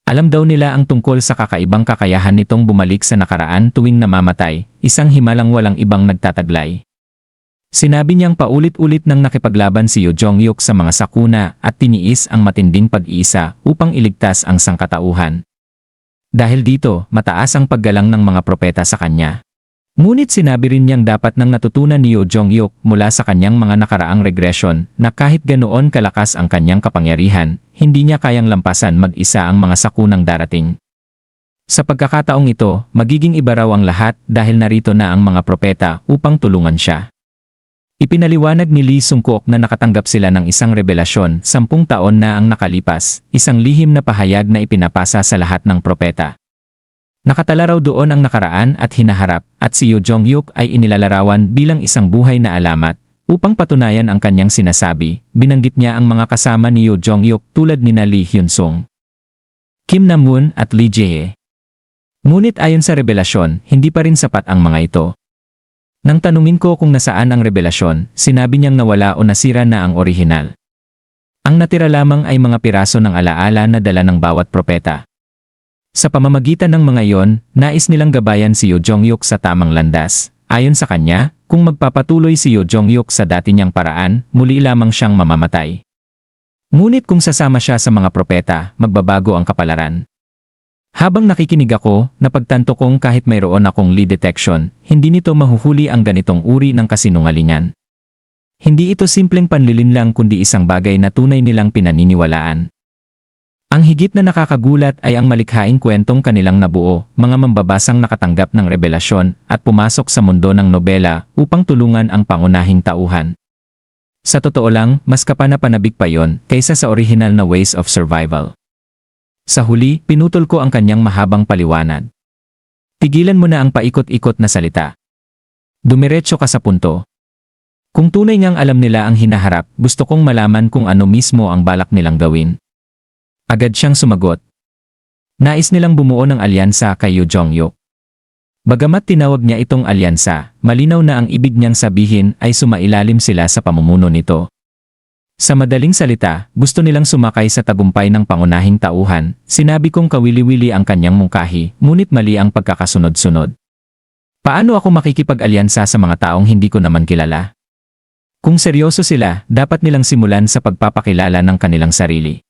Alam daw nila ang tungkol sa kakaibang kakayahan nitong bumalik sa nakaraan tuwing namamatay, isang himalang walang ibang nagtataglay. Sinabi niyang paulit-ulit nang nakipaglaban si Yoo Jong-hyuk sa mga sakuna at tiniis ang matinding pag-iisa upang iligtas ang sangkatauhan. Dahil dito, mataas ang paggalang ng mga propeta sa kanya. Ngunit sinabi rin niyang dapat nang natutunan ni Yoo Jong-hyuk mula sa kanyang mga nakaraang regresyon na kahit ganoon kalakas ang kanyang kapangyarihan, hindi niya kayang lampasan mag-isa ang mga sakunang darating. Sa pagkakataong ito, magiging iba raw ang lahat dahil narito na ang mga propeta upang tulungan siya. Ipinaliwanag ni Lee Sung-kook na nakatanggap sila ng isang revelasyon 10 taon na ang nakalipas, isang lihim na pahayag na ipinapasa sa lahat ng propeta. Nakatala raw doon ang nakaraan at hinaharap at si Yoo Jong-hyuk ay inilalarawan bilang isang buhay na alamat. Upang patunayan ang kanyang sinasabi, binanggit niya ang mga kasama ni Yoo Jong-hyuk tulad nina Lee Hyun-sung, Kim Nam-woon at Lee Jae. Ngunit ayon sa revelasyon, hindi pa rin sapat ang mga ito. Nang tanungin ko kung nasaan ang revelasyon, sinabi niyang nawala o nasira na ang orihinal. Ang natira lamang ay mga piraso ng alaala na dala ng bawat propeta. Sa pamamagitan ng mga iyon, nais nilang gabayan si Yoo Jong-hyuk sa tamang landas. Ayon sa kanya, kung magpapatuloy si Yoo Jong-hyuk sa dati niyang paraan, muli lamang siyang mamamatay. Ngunit kung sasama siya sa mga propeta, magbabago ang kapalaran. Habang nakikinig ako, napagtanto kong kahit mayroon akong lie detection, hindi nito mahuhuli ang ganitong uri ng kasinungalingan. Hindi ito simpleng panlilinlang kundi isang bagay na tunay nilang pinaniniwalaan. Ang higit na nakakagulat ay ang malikhaing kwentong kanilang nabuo, mga mambabasang nakatanggap ng revelasyon at pumasok sa mundo ng nobela upang tulungan ang pangunahing tauhan. Sa totoo lang, mas kapanapanabik pa yon kaysa sa orihinal na Ways of Survival. Sa huli, pinutol ko ang kanyang mahabang paliwanag. Tigilan mo na ang paikot-ikot na salita. Dumiretso ka sa punto. Kung tunay ngang alam nila ang hinaharap, gusto kong malaman kung ano mismo ang balak nilang gawin. Agad siyang sumagot. Nais nilang bumuo ng alyansa kay Yoo Jong-hyuk. Bagamat tinawag niya itong alyansa, malinaw na ang ibig niyang sabihin ay sumailalim sila sa pamumuno nito. Sa madaling salita, gusto nilang sumakay sa tagumpay ng pangunahing tauhan. Sinabi kong kawili-wili ang kanyang mungkahi, ngunit mali ang pagkakasunod-sunod. Paano ako makikipag-alyansa sa mga taong hindi ko naman kilala? Kung seryoso sila, dapat nilang simulan sa pagpapakilala ng kanilang sarili.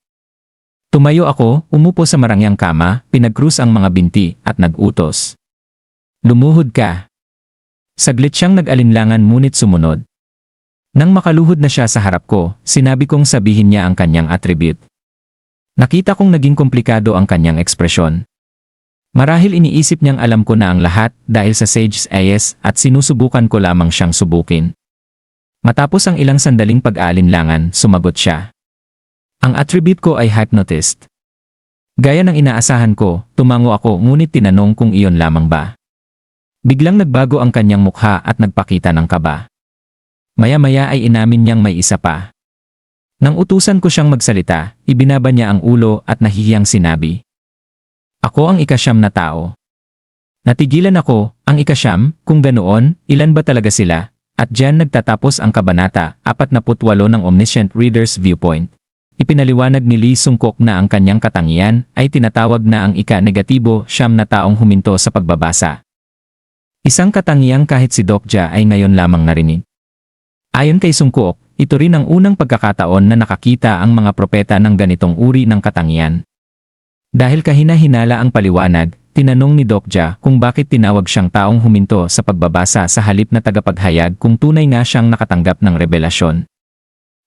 Tumayo ako, umupo sa marangyang kama, pinagkrus ang mga binti, at nag-utos. Lumuhod ka. Saglit siyang nag-alinlangan ngunit sumunod. Nang makaluhod na siya sa harap ko, sinabi kong sabihin niya ang kanyang attribute. Nakita kong naging komplikado ang kanyang ekspresyon. Marahil iniisip niyang alam ko na ang lahat dahil sa Sage's Ayes at sinusubukan ko lamang siyang subukin. Matapos ang ilang sandaling pag-aalinlangan, sumagot siya. Ang attribute ko ay hypnotist. Gaya ng inaasahan ko, tumango ako ngunit tinanong kung iyon lamang ba. Biglang nagbago ang kanyang mukha at nagpakita ng kaba. Maya-maya ay inamin niyang may isa pa. Nang utusan ko siyang magsalita, ibinaba niya ang ulo at nahihiyang sinabi. Ako ang ika-9 na tao. Natigilan ako, ang ika-9, kung ganoon, ilan ba talaga sila? At diyan nagtatapos ang kabanata 48 ng Omniscient Reader's Viewpoint. Ipinaliwanag ni Lee Sung-kook na ang kanyang katangian ay tinatawag na ang ika-negatibo 9 na taong huminto sa pagbabasa. Isang katangiang kahit si Dokja ay ngayon lamang narinig. Ayon kay Sung-kook, ito rin ang unang pagkakataon na nakakita ang mga propeta ng ganitong uri ng katangian. Dahil kahina-hinala ang paliwanag, tinanong ni Dokja kung bakit tinawag siyang taong huminto sa pagbabasa sa halip na tagapaghayag kung tunay nga siyang nakatanggap ng revelasyon.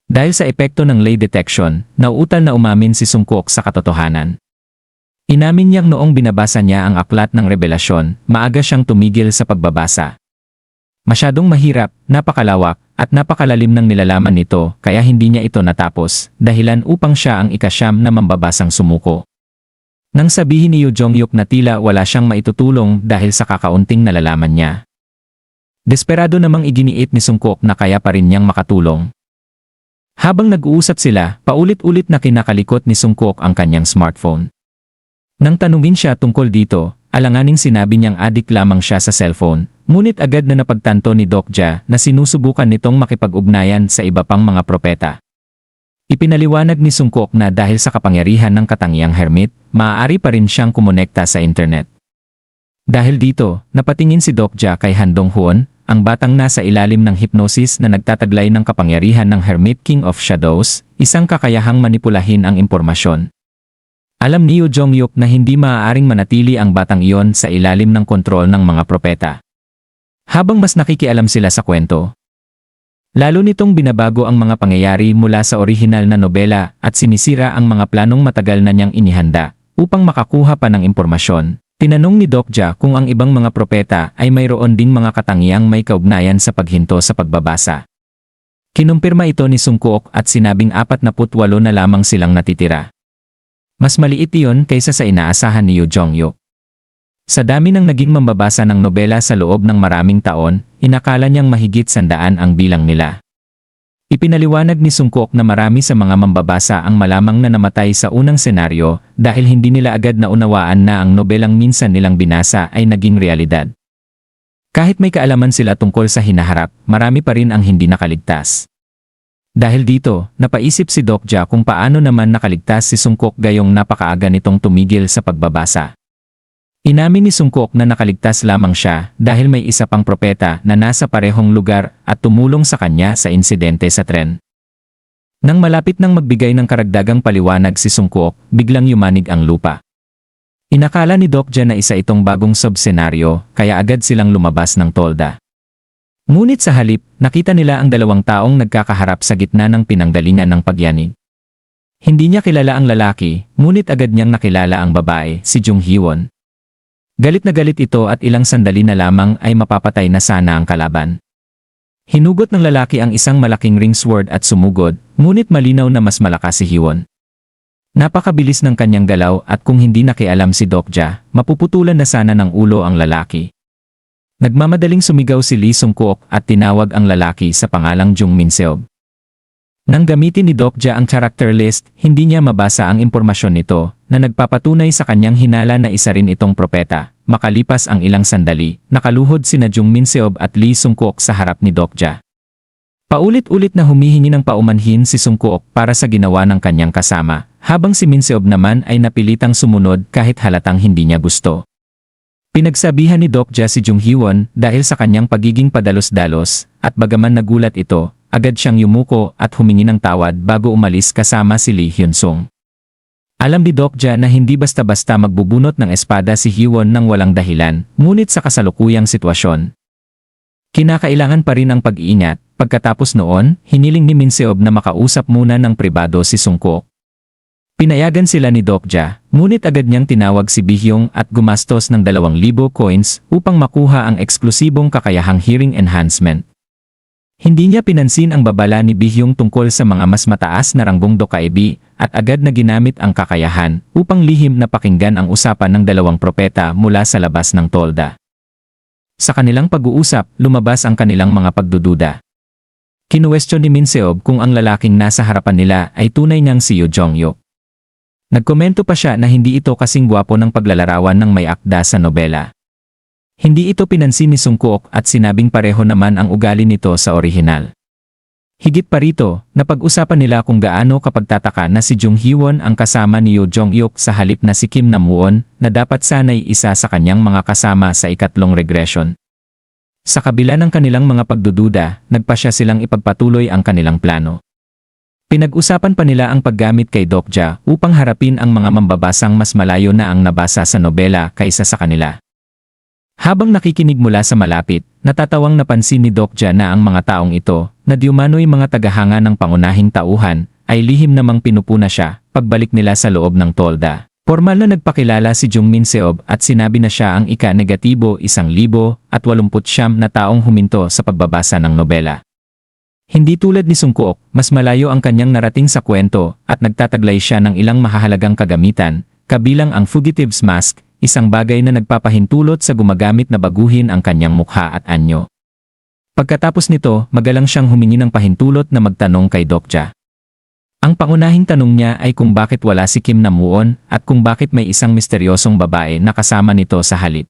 Dahil sa epekto ng lay detection, nauutal na umamin si Sung-kook sa katotohanan. Inamin niyang noong binabasa niya ang aklat ng revelasyon, maaga siyang tumigil sa pagbabasa. Masyadong mahirap, napakalawak, at napakalalim ng nilalaman nito kaya hindi niya ito natapos, dahilan upang siya ang ika-9 na mambabasang sumuko. Nang sabihin ni Yoo Jong-hyuk na tila wala siyang maitutulong dahil sa kakaunting nalalaman niya. Desperado namang iginiit ni Sung-kook na kaya pa rin niyang makatulong. Habang nag-uusap sila, paulit-ulit na kinakalikot ni Sung-kook ang kanyang smartphone. Nang tanungin siya tungkol dito, alanganing sinabi niyang adik lamang siya sa cellphone, ngunit agad na napagtanto ni Dokja na sinusubukan nitong makipag-ugnayan sa iba pang mga propeta. Ipinaliwanag ni Sung-kook na dahil sa kapangyarihan ng katangiang hermit, maaari pa rin siyang kumonekta sa internet. Dahil dito, napatingin si Dokja kay Han Dong-hoon, ang batang nasa ilalim ng hypnosis na nagtataglay ng kapangyarihan ng Hermit King of Shadows, isang kakayahang manipulahin ang impormasyon. Alam ni Yoo Jong-hyuk na hindi maaaring manatili ang batang iyon sa ilalim ng kontrol ng mga propeta. Habang mas nakikialam sila sa kwento, lalo nitong binabago ang mga pangyayari mula sa orihinal na nobela at sinisira ang mga planong matagal na niyang inihanda upang makakuha pa ng impormasyon. Tinanong ni Dokja kung ang ibang mga propeta ay mayroon ding mga katangiang may kaugnayan sa paghinto sa pagbabasa. Kinumpirma ito ni Sung-kook at sinabing 48 na lamang silang natitira. Mas maliit iyon kaysa sa inaasahan ni Yoo Jong-hyuk. Sa dami ng naging mambabasa ng nobela sa loob ng maraming taon, inakala niyang mahigit 100 ang bilang nila. Ipinaliwanag ni Sung-kook na marami sa mga mambabasa ang malamang na namatay sa unang senaryo dahil hindi nila agad naunawaan na ang nobelang minsan nilang binasa ay naging realidad. Kahit may kaalaman sila tungkol sa hinaharap, marami pa rin ang hindi nakaligtas. Dahil dito, napaisip si Dokja kung paano naman nakaligtas si Sung-kook gayong napakaaga nitong tumigil sa pagbabasa. Inamin ni Sung-kook na nakaligtas lamang siya dahil may isa pang propeta na nasa parehong lugar at tumulong sa kanya sa insidente sa tren. Nang malapit nang magbigay ng karagdagang paliwanag si Sung-kook, biglang yumanig ang lupa. Inakala ni Dokja na isa itong bagong sub-senaryo kaya agad silang lumabas ng tolda. Ngunit sa halip, nakita nila ang dalawang taong nagkakaharap sa gitna ng pinanggalingan ng pagyanig. Hindi niya kilala ang lalaki, ngunit agad niyang nakilala ang babae, si Jung Hee-won. Galit na galit ito at ilang sandali na lamang ay mapapatay na sana ang kalaban. Hinugot ng lalaki ang isang malaking ring sword at sumugod, ngunit malinaw na mas malakas si Hee-won. Napakabilis ng kanyang galaw at kung hindi nakialam si Dokja, mapuputulan na sana ng ulo ang lalaki. Nagmamadaling sumigaw si Lee Sung-kook at tinawag ang lalaki sa pangalang Jung Min-seob. Nang gamitin ni Dokja ang character list, hindi niya mabasa ang impormasyon nito na nagpapatunay sa kanyang hinala na isa rin itong propeta. Makalipas ang ilang sandali, nakaluhod sina Jung Min-seob at Lee Sung-kook sa harap ni Dokja. Paulit-ulit na humihingi ng paumanhin si Sung-kook para sa ginawa ng kanyang kasama, habang si Min-seob naman ay napilitang sumunod kahit halatang hindi niya gusto. Pinagsabihan ni Dokja si Jung Hyewon dahil sa kanyang pagiging padalos-dalos, at bagaman nagulat ito, agad siyang yumuko at humingi ng tawad bago umalis kasama si Lee Hyun-sung. Alam ni Dokja na hindi basta-basta magbubunot ng espada si Hyewon nang walang dahilan, ngunit sa kasalukuyang sitwasyon, kinakailangan pa rin ang pag-iingat. Pagkatapos noon, hiniling ni Min Seob na makausap muna ng pribado si Sungkook. Pinayagan sila ni Dokja, ngunit agad niyang tinawag si Bihyong at gumastos ng 2,000 coins upang makuha ang eksklusibong kakayahang hearing enhancement. Hindi niya pinansin ang babala ni Bihyong tungkol sa mga mas mataas na ranggong dokaibi at agad na ginamit ang kakayahan upang lihim na pakinggan ang usapan ng 2 propeta mula sa labas ng tolda. Sa kanilang pag-uusap, lumabas ang kanilang mga pagdududa. Kinuwestiyon ni Min Seob kung ang lalaking nasa harapan nila ay tunay ngang si Yoo Jong-hyuk. Nagkomento pa siya na hindi ito kasing gwapo ng paglalarawan ng may akda sa nobela. Hindi ito pinansin ni Sungkook at sinabing pareho naman ang ugali nito sa orihinal. Higit pa rito, napag-usapan nila kung gaano kapagtataka na si Jung Hyewon ang kasama ni Yoo Jong-hyuk sa halip na si Kim Nam-won na dapat sana'y isa sa kanyang mga kasama sa ikatlong regression. Sa kabila ng kanilang mga pagdududa, nagpasya silang ipagpatuloy ang kanilang plano. Pinag-usapan pa nila ang paggamit kay Dokja upang harapin ang mga mambabasang mas malayo na ang nabasa sa nobela kaysa sa kanila. Habang nakikinig mula sa malapit, natatawang napansin ni Dokja na ang mga taong ito, na diumano'y mga tagahanga ng pangunahing tauhan, ay lihim namang pinupuna siya. Pagbalik nila sa loob ng tolda, formal na nagpakilala si Jung Min Seob at sinabi na siya ang ika-negatibo 1,089 na taong huminto sa pagbabasa ng nobela. Hindi tulad ni Sungkook, mas malayo ang kanyang narating sa kwento at nagtataglay siya ng ilang mahahalagang kagamitan, kabilang ang fugitive's mask, isang bagay na nagpapahintulot sa gumagamit na baguhin ang kanyang mukha at anyo. Pagkatapos nito, magalang siyang humingi ng pahintulot na magtanong kay Dokja. Ang pangunahing tanong niya ay kung bakit wala si Kim Nam-won at kung bakit may isang misteryosong babae na kasama nito sa halip.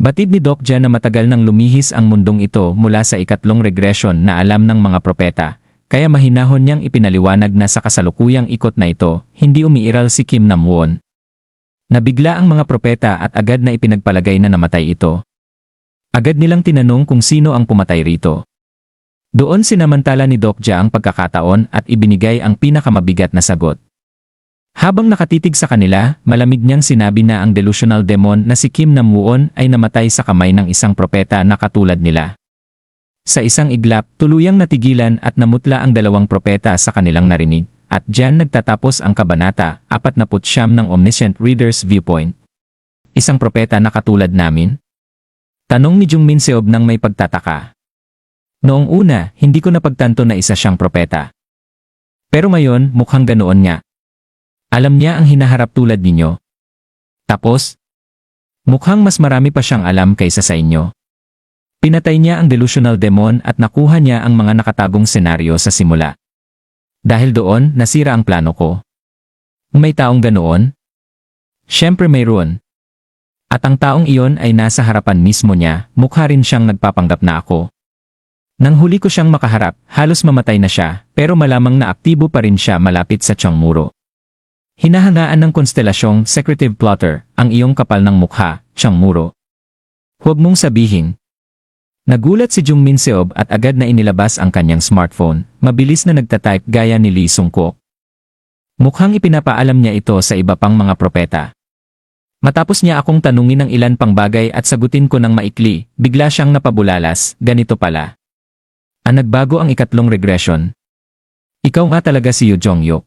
Batid ni Dokja na matagal nang lumihis ang mundong ito mula sa ikatlong regression na alam ng mga propeta, kaya mahinahon niyang ipinaliwanag na sa kasalukuyang ikot na ito, hindi umiiral si Kim Nam-won. Nabigla ang mga propeta at agad na ipinagpalagay na namatay ito. Agad nilang tinanong kung sino ang pumatay rito. Doon sinamantala ni Dokja ang pagkakataon at ibinigay ang pinakamabigat na sagot. Habang nakatitig sa kanila, malamig niyang sinabi na ang delusional demon na si Kim Nam-won ay namatay sa kamay ng isang propeta na katulad nila. Sa isang iglap, tuluyang natigilan at namutla ang 2 propeta sa kanilang narinig, at diyan nagtatapos ang kabanata 49 ng Omniscient Reader's Viewpoint. Isang propeta na katulad namin? Tanong ni Jung Min Seob nang may pagtataka. Noong una, hindi ko napagtanto na isa siyang propeta. Pero ngayon, mukhang ganoon nga. Alam niya ang hinaharap tulad ninyo. Tapos, mukhang mas marami pa siyang alam kaysa sa inyo. Pinatay niya ang delusional demon at nakuha niya ang mga nakatagong senaryo sa simula. Dahil doon, nasira ang plano ko. May taong ganoon? Siyempre mayroon. At ang taong iyon ay nasa harapan mismo niya, mukha rin siyang nagpapanggap na ako. Nang huli ko siyang makaharap, halos mamatay na siya, pero malamang na aktibo pa rin siya malapit sa Cheongmuro. Hinahangaan ng konstelasyong secretive plotter ang iyong kapal ng mukha, Cheongmuro. Huwag mong sabihin. Nagulat si Jung Min Seob at agad na inilabas ang kanyang smartphone, mabilis na nagtatype gaya ni Lee Sungkook. Mukhang ipinapaalam niya ito sa iba pang mga propeta. Matapos niya akong tanungin ng ilan pang bagay at sagutin ko ng maikli, bigla siyang napabulalas, ganito pala. Nagbago ang ikatlong regression. Ikaw nga talaga si Yoo Jong-hyuk.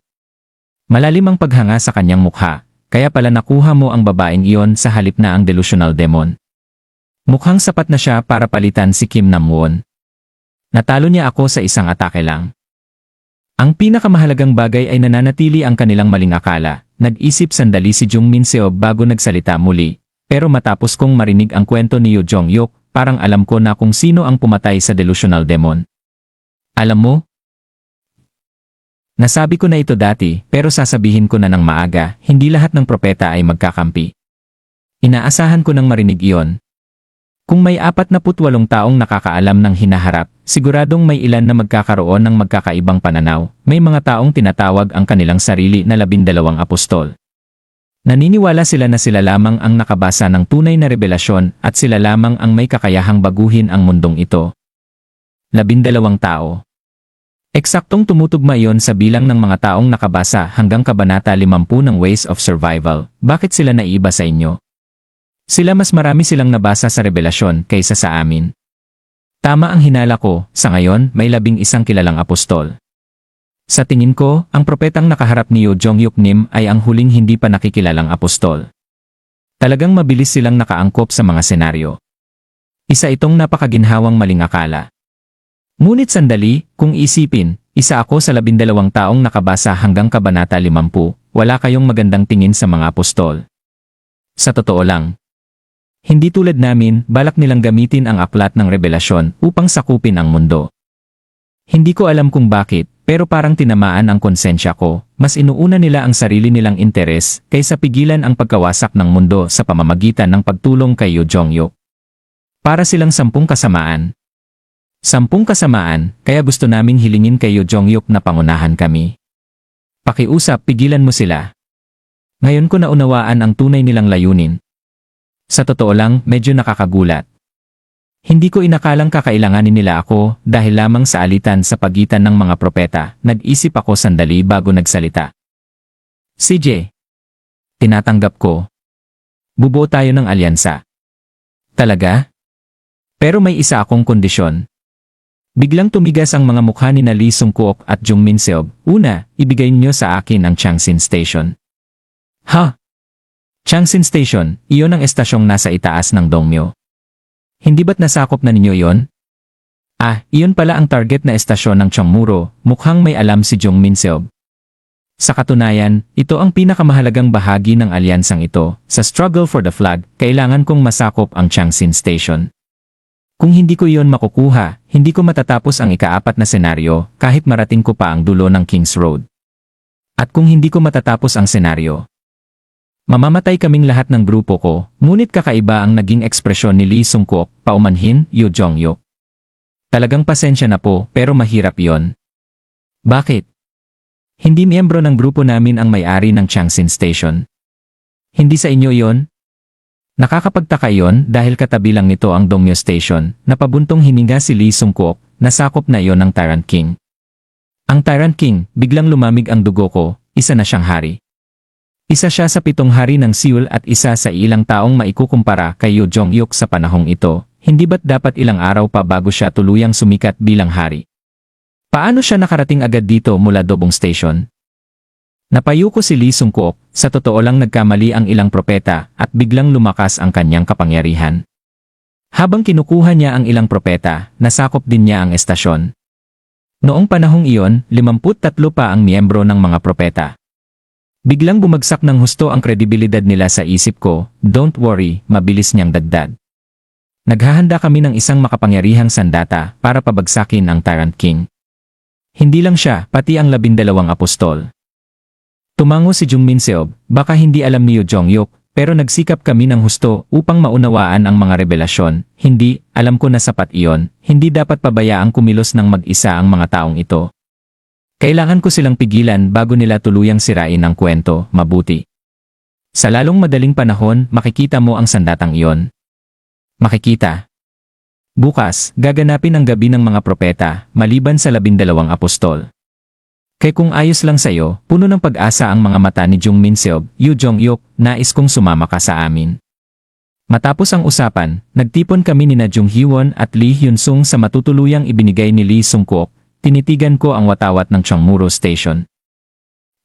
Malalim ang paghanga sa kanyang mukha, kaya pala nakuha mo ang babaeng iyon sa halip na ang delusional demon. Mukhang sapat na siya para palitan si Kim Nam-won. Natalo niya ako sa isang atake lang. Ang pinakamahalagang bagay ay nananatili ang kanilang maling akala. Nag-isip sandali si Jung Min Seob bago nagsalita muli, pero matapos kong marinig ang kwento ni Yoo Jong-hyuk, parang alam ko na kung sino ang pumatay sa delusional demon. Alam mo? Nasabi ko na ito dati, pero sasabihin ko na ng maaga, hindi lahat ng propeta ay magkakampi. Inaasahan ko nang marinig iyon. Kung may 48 taong nakakaalam ng hinaharap, siguradong may ilan na magkakaroon ng magkakaibang pananaw. May mga taong tinatawag ang kanilang sarili na 12 apostol. Naniniwala sila na sila lamang ang nakabasa ng tunay na revelasyon at sila lamang ang may kakayahang baguhin ang mundong ito. 12 tao. Eksaktong tumutugma iyon sa bilang ng mga taong nakabasa hanggang kabanata 50 ng Ways of Survival. Bakit sila naiiba sa inyo? Sila mas marami silang nabasa sa revelasyon kaysa sa amin. Tama ang hinala ko, sa ngayon may 11 kilalang apostol. Sa tingin ko, ang propetang nakaharap ni Yoo Jong-hyuk Nim ay ang huling hindi pa nakikilalang apostol. Talagang mabilis silang nakaangkop sa mga senaryo. Isa itong napakaginhawang maling akala. Ngunit sandali, kung isipin, isa ako sa 12 taong nakabasa hanggang kabanata 50, wala kayong magandang tingin sa mga apostol. Sa totoo lang, hindi tulad namin, balak nilang gamitin ang aklat ng revelasyon upang sakupin ang mundo. Hindi ko alam kung bakit, pero parang tinamaan ang konsensya ko, mas inuuna nila ang sarili nilang interes kaysa pigilan ang pagkawasak ng mundo sa pamamagitan ng pagtulong kay Yoo Jong-hyuk. Para silang 10 kasamaan. 10 kasamaan, kaya gusto naming hilingin kay Yoo Jong-hyuk na pangunahan kami. Pakiusap, pigilan mo sila. Ngayon ko naunawaan ang tunay nilang layunin. Sa totoo lang, medyo nakakagulat. Hindi ko inakalang kakailanganin nila ako dahil lamang sa alitan sa pagitan ng mga propeta. Nag-isip ako sandali bago nagsalita. CJ. Tinatanggap ko. Bubuo tayo ng alyansa. Talaga? Pero may isa akong kondisyon. Biglang tumigas ang mga mukha ni Lee Sung-kook at Jung Min-seob. Una, ibigay niyo sa akin ang Changsin Station. Ha? Changsin Station, iyon ang estasyong nasa itaas ng Dongmyo. Hindi ba't nasakop na ninyo iyon? Ah, iyon pala ang target na estasyon ng Chongmuro, mukhang may alam si Jung Min-seob. Sa katunayan, ito ang pinakamahalagang bahagi ng alyansang ito. Sa struggle for the flag, kailangan kong masakop ang Changsin Station. Kung hindi ko iyon makukuha, hindi ko matatapos ang ika-4 na senaryo kahit marating ko pa ang dulo ng King's Road. At kung hindi ko matatapos ang senaryo, mamamatay kaming lahat ng grupo ko, ngunit kakaiba ang naging ekspresyon ni Lee Sung-kook, paumanhin, Yoo Jong-hyuk. Talagang pasensya na po, pero mahirap iyon. Bakit? Hindi miyembro ng grupo namin ang may-ari ng Changsin Station. Hindi sa inyo iyon? Nakakapagtaka iyon dahil katabi lang nito ang Dongmyo Station, na pabuntong hininga si Lee Sung-kook, nasakop na iyon ng Tyrant King. Ang Tyrant King, biglang lumamig ang dugo ko, isa na siyang hari. Isa siya sa 7 hari ng Seoul at isa sa ilang taong maikukumpara kay Yoo Jong-hyuk sa panahong ito, hindi ba't dapat ilang araw pa bago siya tuluyang sumikat bilang hari? Paano siya nakarating agad dito mula Dobong Station? Napayuko si Lee Sung-kook, sa totoo lang nagkamali ang ilang propeta at biglang lumakas ang kanyang kapangyarihan. Habang kinukuha niya ang ilang propeta, nasakop din niya ang estasyon. Noong panahong iyon, 53 pa ang miyembro ng mga propeta. Biglang bumagsak ng husto ang kredibilidad nila sa isip ko, don't worry, mabilis niyang dagdag. Naghahanda kami ng isang makapangyarihang sandata para pabagsakin ang Tyrant King. Hindi lang siya, pati ang 12 apostol. Tumango si Jung Min-seob, baka hindi alam ni Yoo Jong-hyuk, pero nagsikap kami ng husto upang maunawaan ang mga revelasyon. Hindi, alam ko na sapat iyon, hindi dapat pabayaang kumilos ng mag-isa ang mga taong ito. Kailangan ko silang pigilan bago nila tuluyang sirain ang kwento, mabuti. Sa lalong madaling panahon, makikita mo ang sandatang iyon. Makikita. Bukas, gaganapin ang gabi ng mga propeta, maliban sa 12 apostol. Kaya kung ayos lang sa'yo, puno ng pag-asa ang mga mata ni Jung Min-seob, Yoo Jong-hyuk, nais kong sumama ka sa amin. Matapos ang usapan, nagtipon kami ni Jung Hee-won at Lee Hyun-sung sa matutuluyang ibinigay ni Lee Sung-kook. Tinitigan ko ang watawat ng Chongmuro Station.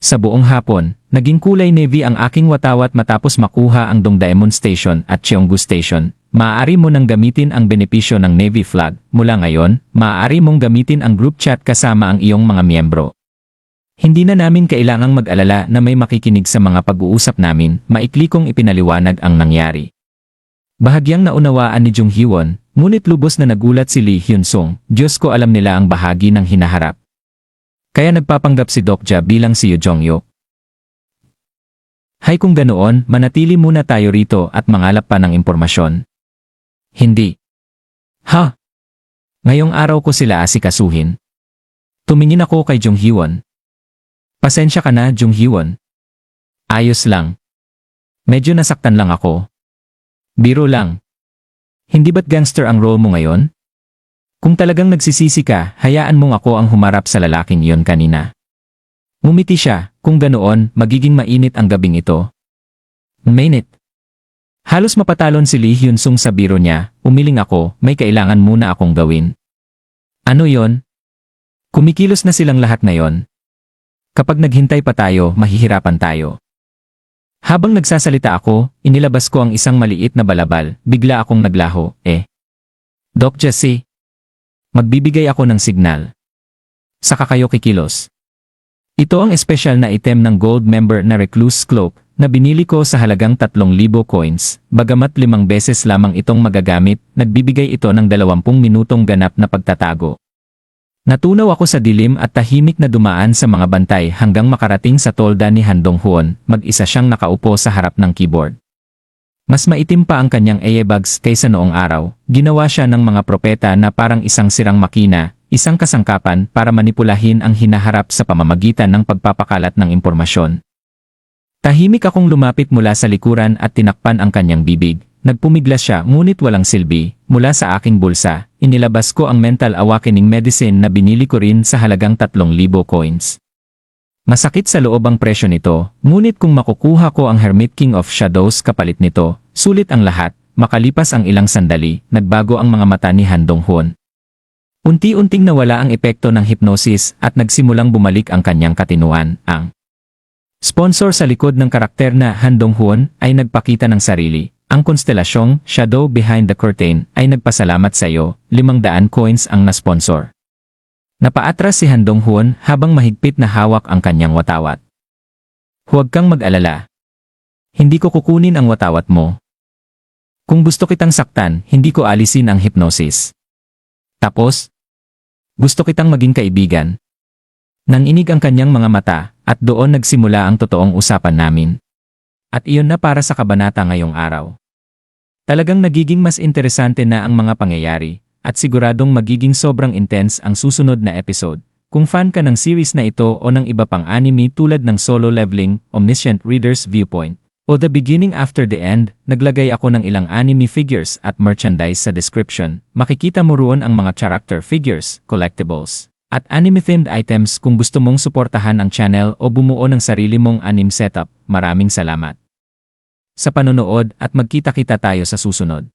Sa buong hapon, naging kulay navy ang aking watawat matapos makuha ang Dongdaemun Station at Cheonggu Station. Maaari mo nang gamitin ang benepisyo ng Navy flag. Mula ngayon, maaari mong gamitin ang group chat kasama ang iyong mga miyembro. Hindi na namin kailangang mag-alala na may makikinig sa mga pag-uusap namin, maikli kong ipinaliwanag ang nangyari. Bahagyang naunawaan ni Jung Hee-won, ngunit lubos na nagulat si Lee Hyun-sung, Diyos ko alam nila ang bahagi ng hinaharap. Kaya nagpapanggap si Dokja bilang si Yoo Jong-hyuk. Hay kung ganoon, manatili muna tayo rito at mangalap pa ng impormasyon. Hindi. Ha? Ngayong araw ko sila asikasuhin. Tumingin ako kay Jung Hee-won. Pasensya ka na, Jung Hee-won. Ayos lang. Medyo nasaktan lang ako. Biro lang. Hindi ba't gangster ang role mo ngayon? Kung talagang nagsisisi ka, hayaan mong ako ang humarap sa lalaking iyon kanina. Ngumiti siya, kung ganoon, magiging mainit ang gabing ito. Mainit. Halos mapatalon si Lee Hyun-sung sa biro niya, umiling ako, may kailangan muna akong gawin. Ano yon? Kumikilos na silang lahat ngayon. Kapag naghintay pa tayo, mahihirapan tayo. Habang nagsasalita ako, inilabas ko ang isang maliit na balabal, bigla akong naglaho, Doc Jesse. Magbibigay ako ng signal. Saka kayo kikilos. Ito ang espesyal na item ng gold member na Recluse Cloak na binili ko sa halagang 3,000 coins, bagamat 5 beses lamang itong magagamit, nagbibigay ito ng 20 minutong ganap na pagtatago. Natunaw ako sa dilim at tahimik na dumaan sa mga bantay hanggang makarating sa tolda ni Han Dong-hoon, mag-isa siyang nakaupo sa harap ng keyboard. Mas maitim pa ang kanyang earbuds kaysa noong araw, ginawa siya ng mga propeta na parang isang sirang makina, isang kasangkapan para manipulahin ang hinaharap sa pamamagitan ng pagpapakalat ng impormasyon. Tahimik akong lumapit mula sa likuran at tinakpan ang kanyang bibig. Nagpumiglas siya ngunit walang silbi. Mula sa aking bulsa, inilabas ko ang mental awakening medicine na binili ko rin sa halagang 3,000 coins. Masakit sa loob ang presyo nito, ngunit kung makukuha ko ang Hermit King of Shadows kapalit nito, sulit ang lahat. Makalipas ang ilang sandali, nagbago ang mga mata ni Han Dong-hoon. Unti-unting nawala ang epekto ng hypnosis at nagsimulang bumalik ang kanyang katinuan. Ang sponsor sa likod ng karakter na Han Dong-hoon ay nagpakita ng sarili. Ang konstelasyong Shadow Behind the Curtain ay nagpasalamat sa iyo, 500 coins ang na-sponsor. Napaatras si Han Dong-hoon habang mahigpit na hawak ang kanyang watawat. Huwag kang mag-alala. Hindi ko kukunin ang watawat mo. Kung gusto kitang saktan, hindi ko alisin ang hypnosis. Tapos, gusto kitang maging kaibigan. Nanginig ang kanyang mga mata, at doon nagsimula ang totoong usapan namin. At iyon na para sa kabanata ngayong araw. Talagang nagiging mas interesante na ang mga pangyayari, at siguradong magiging sobrang intense ang susunod na episode. Kung fan ka ng series na ito o ng iba pang anime tulad ng Solo Leveling, Omniscient Reader's Viewpoint, o The Beginning After the End, naglagay ako ng ilang anime figures at merchandise sa description. Makikita mo roon ang mga character figures, collectibles, at anime-themed items kung gusto mong suportahan ang channel o bumuo ng sarili mong anime setup. Maraming salamat sa panonood at magkita-kita tayo sa susunod.